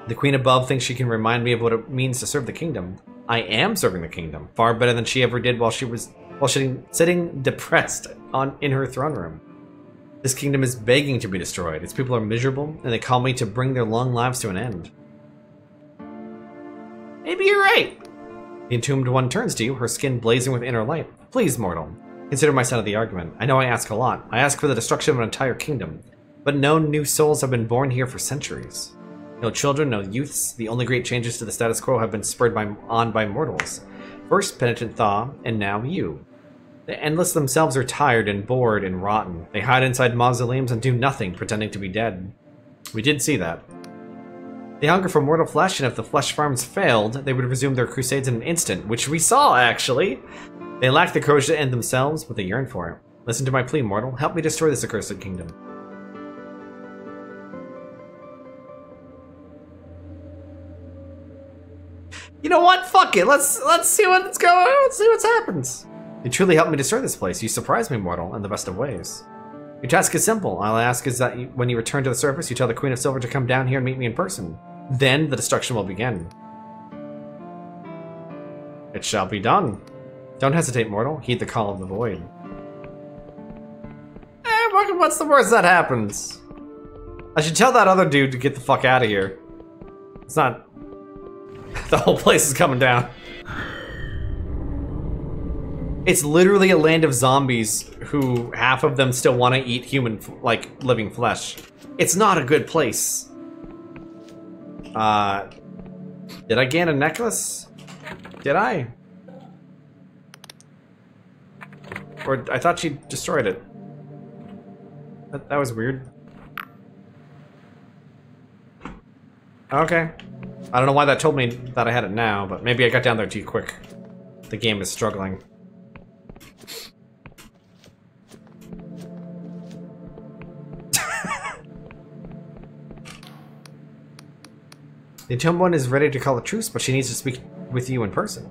The queen above thinks she can remind me of what it means to serve the kingdom. I am serving the kingdom, far better than she ever did while sitting depressed in her throne room. This kingdom is begging to be destroyed. Its people are miserable, and they call me to bring their long lives to an end. Maybe you're right. The Entombed One turns to you, her skin blazing with inner light. Please, mortal, consider my side of the argument. I know I ask a lot. I ask for the destruction of an entire kingdom. But no new souls have been born here for centuries. No children, no youths. The only great changes to the status quo have been spurred on by mortals. First, Penitent Thaw, and now you. The Endless themselves are tired and bored and rotten. They hide inside mausoleums and do nothing, pretending to be dead. We did see that. They hunger for mortal flesh, and if the flesh farms failed, they would resume their crusades in an instant, which we saw, actually. They lack the courage to end themselves, but they yearn for it. Listen to my plea, mortal. Help me destroy this accursed kingdom. You know what? Fuck it. Let's see what's going on. Let's see what happens. You truly helped me destroy this place. You surprised me, mortal, in the best of ways. Your task is simple. All I ask is that when you return to the surface, you tell the Queen of Silver to come down here and meet me in person. Then the destruction will begin. It shall be done. Don't hesitate, mortal. Heed the call of the void. What's the worst that happens? I should tell that other dude to get the fuck out of here. It's not... The whole place is coming down. It's literally a land of zombies who half of them still want to eat human, like, living flesh. It's not a good place. Did I gain a necklace? Did I? Or I thought she destroyed it. That was weird. Okay. I don't know why that told me that I had it now, but maybe I got down there too quick. The game is struggling. The Entombed One is ready to call a truce, but she needs to speak with you in person.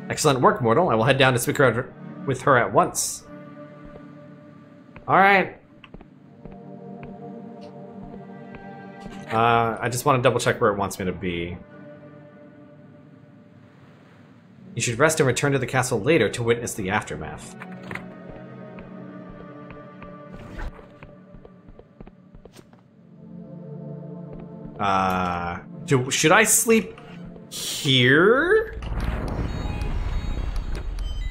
Excellent work, mortal. I will head down to speak with her at once. Alright. I just want to double check where it wants me to be. You should rest and return to the castle later to witness the aftermath. Should I sleep here?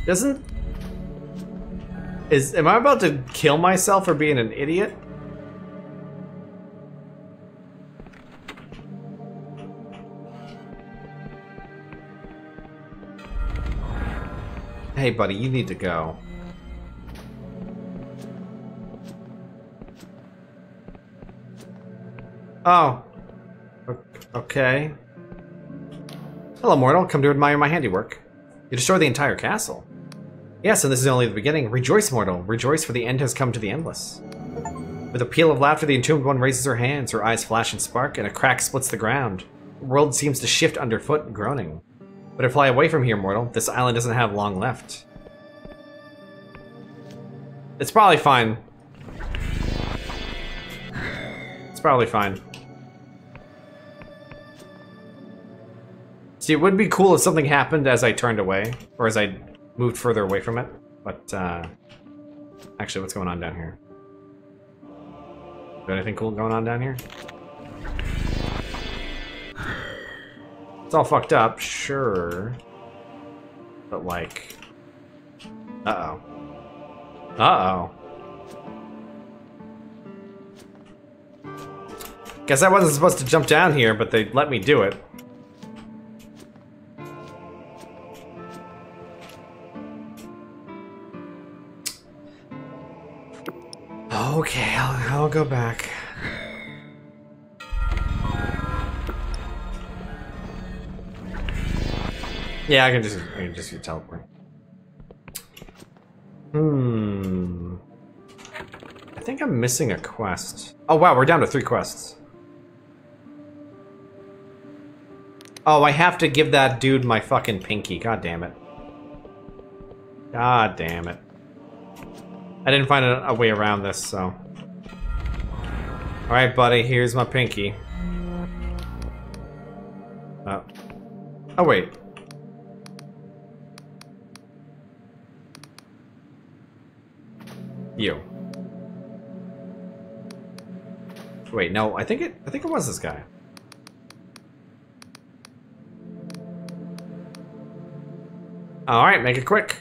Am I about to kill myself for being an idiot? Hey buddy, you need to go. Oh. Okay. Hello, mortal. Come to admire my handiwork. You destroyed the entire castle. Yes, and this is only the beginning. Rejoice, mortal. Rejoice, for the end has come to the endless. With a peal of laughter, the Entombed One raises her hands, her eyes flash and spark, and a crack splits the ground. The world seems to shift underfoot, groaning. Better fly away from here, mortal. This island doesn't have long left. It's probably fine. It's probably fine. See, it would be cool if something happened as I turned away, or as I moved further away from it, but, actually, what's going on down here? Is there anything cool going on down here? It's all fucked up, sure. But, like... Uh-oh. Uh-oh. Guess I wasn't supposed to jump down here, but they let me do it. Okay, I'll go back. Yeah, I can just use teleport. I think I'm missing a quest. Oh wow, we're down to 3 quests. Oh, I have to give that dude my fucking pinky. God damn it. God damn it. I didn't find a way around this, so. Alright, buddy, here's my pinky. Oh, wait. You. Wait, no, I think it was this guy. Alright, make it quick.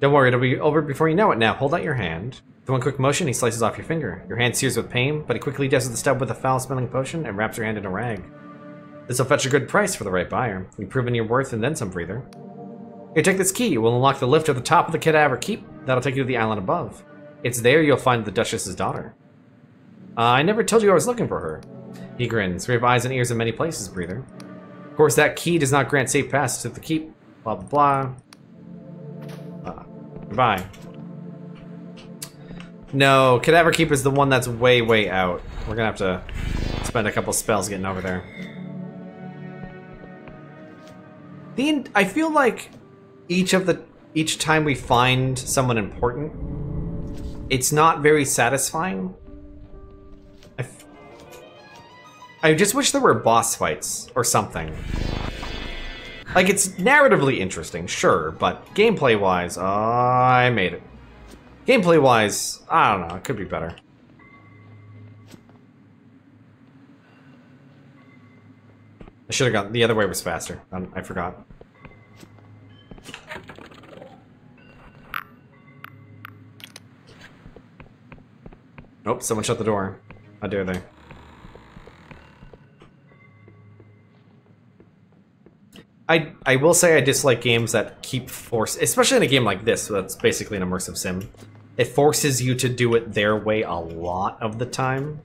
Don't worry, it'll be over before you know it now. Hold out your hand. With one quick motion, he slices off your finger. Your hand sears with pain, but he quickly does the stub with a foul-smelling potion and wraps your hand in a rag. This'll fetch a good price for the right buyer. You've proven your worth and then some, breather. Here, take this key. It will unlock the lift at the top of the cadaver keep. That'll take you to the island above. It's there you'll find the Duchess's daughter. I never told you I was looking for her. He grins. We have eyes and ears in many places, breather. Of course, that key does not grant safe passage to the keep. Blah, blah, blah. Goodbye. No, Cadaver Keep is the one that's way, way out. We're gonna have to spend a couple spells getting over there. I feel like each time we find someone important, it's not very satisfying. I just wish there were boss fights or something. Like, it's narratively interesting, sure, but gameplay-wise, I made it. Gameplay-wise, I don't know, it could be better. I should have gone, the other way was faster. I forgot. Nope, someone shut the door. How dare they? I will say I dislike games that keep especially in a game like this, that's basically an immersive sim. It forces you to do it their way a lot of the time.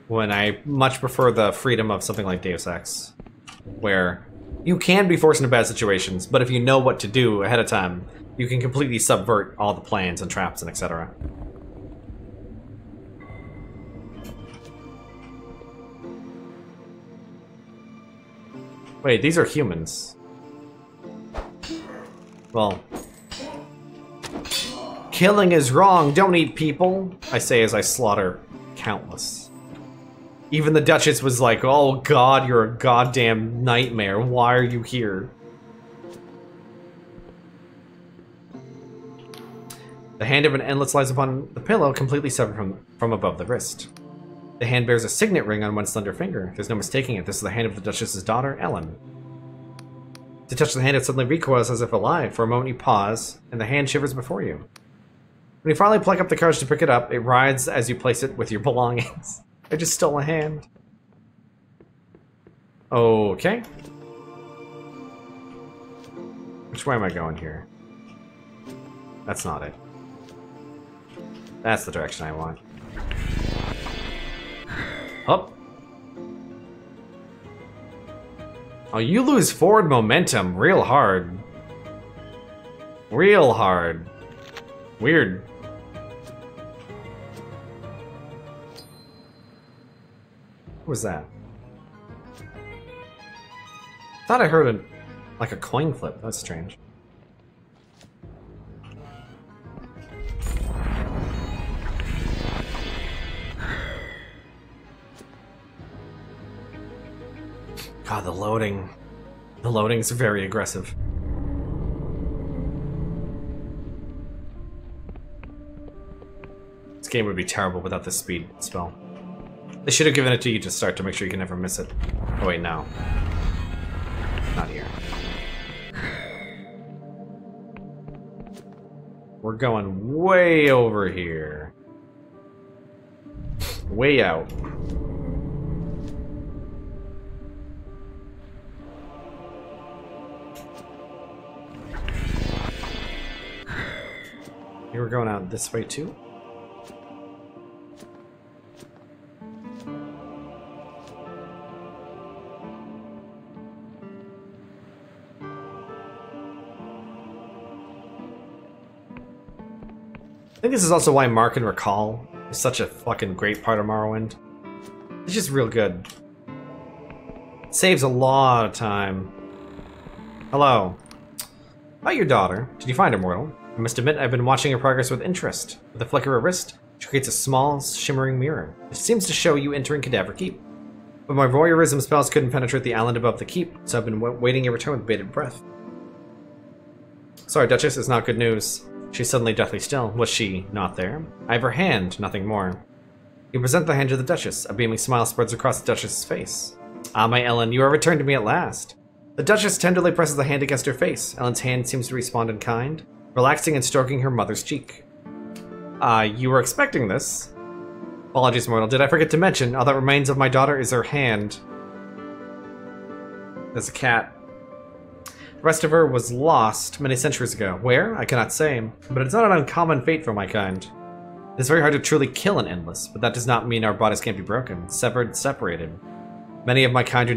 When I much prefer the freedom of something like Deus Ex, where you can be forced into bad situations, but if you know what to do ahead of time, you can completely subvert all the plans and traps and etc. Wait, these are humans. Well, killing is wrong, don't eat people, I say as I slaughter countless. Even the Duchess was like, oh god, you're a goddamn nightmare, why are you here? The hand of an endless lies upon the pillow, completely severed from above the wrist. The hand bears a signet ring on one slender finger. There's no mistaking it. This is the hand of the Duchess's daughter, Ellen. To touch the hand, it suddenly recoils as if alive. For a moment you pause, and the hand shivers before you. When you finally pluck up the courage to pick it up, it writhes as you place it with your belongings. I just stole a hand. Okay. Which way am I going here? That's not it. That's the direction I want. Up. Oh, you lose forward momentum real hard. Real hard. Weird. What was that? Thought I heard like a coin flip. That's strange. God, the loading. The loading's very aggressive. This game would be terrible without the speed spell. They should have given it to you to start to make sure you can never miss it. Oh wait, no. Not here. We're going way over here. Way out. You were going out this way too? I think this is also why Mark and Recall is such a fucking great part of Morrowind. It's just real good. It saves a lot of time. Hello. About your daughter. Did you find her, mortal? I must admit, I've been watching her progress with interest. With a flick of her wrist, she creates a small, shimmering mirror. It seems to show you entering Cadaver Keep. But my voyeurism spells couldn't penetrate the island above the keep, so I've been waiting your return with bated breath. Sorry, Duchess, it's not good news. She's suddenly deathly still. Was she not there? I have her hand, nothing more. You present the hand to the Duchess. A beaming smile spreads across the Duchess's face. Ah, my Ellen, you are returned to me at last. The Duchess tenderly presses the hand against her face. Ellen's hand seems to respond in kind, relaxing and stroking her mother's cheek. You were expecting this? Apologies, mortal. Did I forget to mention, all that remains of my daughter is her hand. There's a cat. The rest of her was lost many centuries ago. Where? I cannot say, but it's not an uncommon fate for my kind. It's very hard to truly kill an endless, but that does not mean our bodies can't be broken, severed, separated. Many of my kind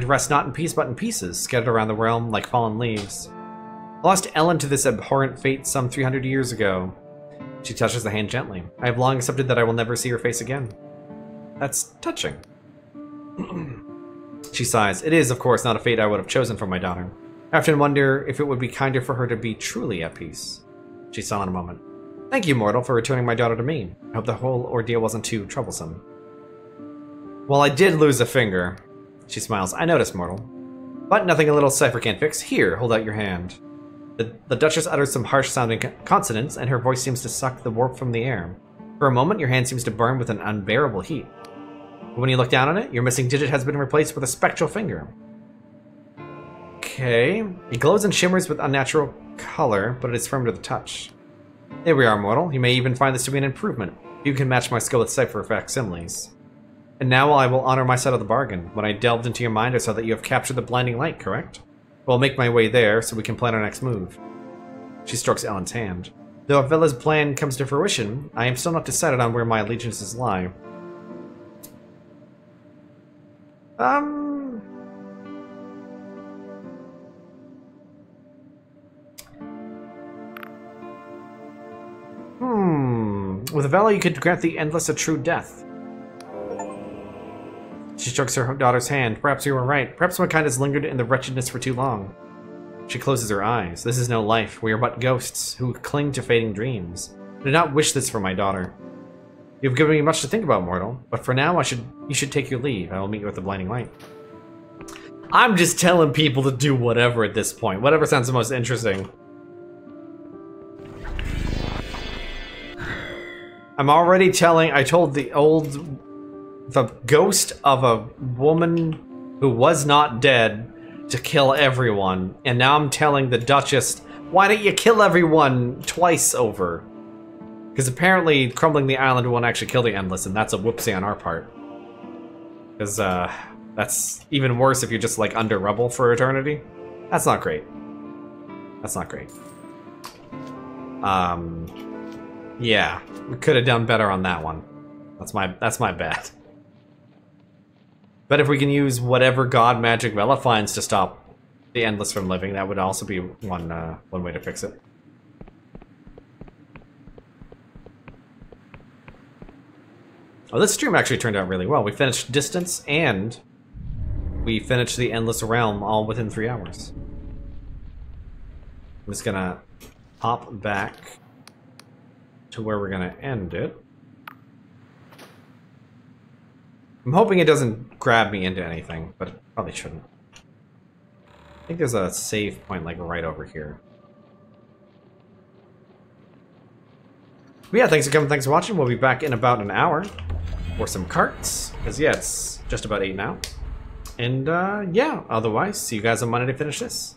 rest not in peace but in pieces, scattered around the realm like fallen leaves. I lost Ellen to this abhorrent fate some 300 years ago. She touches the hand gently. I have long accepted that I will never see her face again. That's touching. She sighs. It is, of course, not a fate I would have chosen for my daughter. I often wonder if it would be kinder for her to be truly at peace. She's silent a moment. Thank you, mortal, for returning my daughter to me. I hope the whole ordeal wasn't too troublesome. Well, I did lose a finger. She smiles. I noticed, mortal. But nothing a little cipher can't fix. Here, hold out your hand. The Duchess utters some harsh-sounding consonants, and her voice seems to suck the warmth from the air. For a moment, your hand seems to burn with an unbearable heat. But when you look down on it, your missing digit has been replaced with a spectral finger. Okay. It glows and shimmers with unnatural color, but it is firm to the touch. There we are, mortal. You may even find this to be an improvement. You can match my skill with cipher facsimiles. And now I will honor my side of the bargain. When I delved into your mind, I saw that you have captured the blinding light, correct? Well, I'll make my way there, so we can plan our next move. She strokes Ellen's hand. Though Villa's plan comes to fruition, I am still not decided on where my allegiances lie. With Vela, you could grant the Endless a true death. She strokes her daughter's hand. Perhaps you were right. Perhaps my kind has lingered in the wretchedness for too long. She closes her eyes. This is no life. We are but ghosts who cling to fading dreams. I do not wish this for my daughter. You have given me much to think about, mortal. But for now, you should take your leave. I will meet you at the blinding light. I'm just telling people to do whatever at this point. Whatever sounds the most interesting. I'm already telling... I told the ghost of a woman who was not dead to kill everyone, and now I'm telling the Duchess, why don't you kill everyone twice over? Because apparently crumbling the island won't actually kill the Endless, and that's a whoopsie on our part. Because that's even worse if you're just like under rubble for eternity. That's not great. That's not great. Yeah, we could have done better on that one. That's my bad. But if we can use whatever god magic Vela finds to stop the Endless from living, that would also be one way to fix it. Oh, this stream actually turned out really well. We finished Distance and we finished the Endless Realm all within 3 hours. I'm just gonna hop back to where we're gonna end it. I'm hoping it doesn't grab me into anything, but it probably shouldn't. I think there's a save point like right over here. But yeah, thanks for coming, thanks for watching. We'll be back in about an hour for some carts, because yeah, it's just about 8 now. And yeah, otherwise, see you guys on Monday to finish this.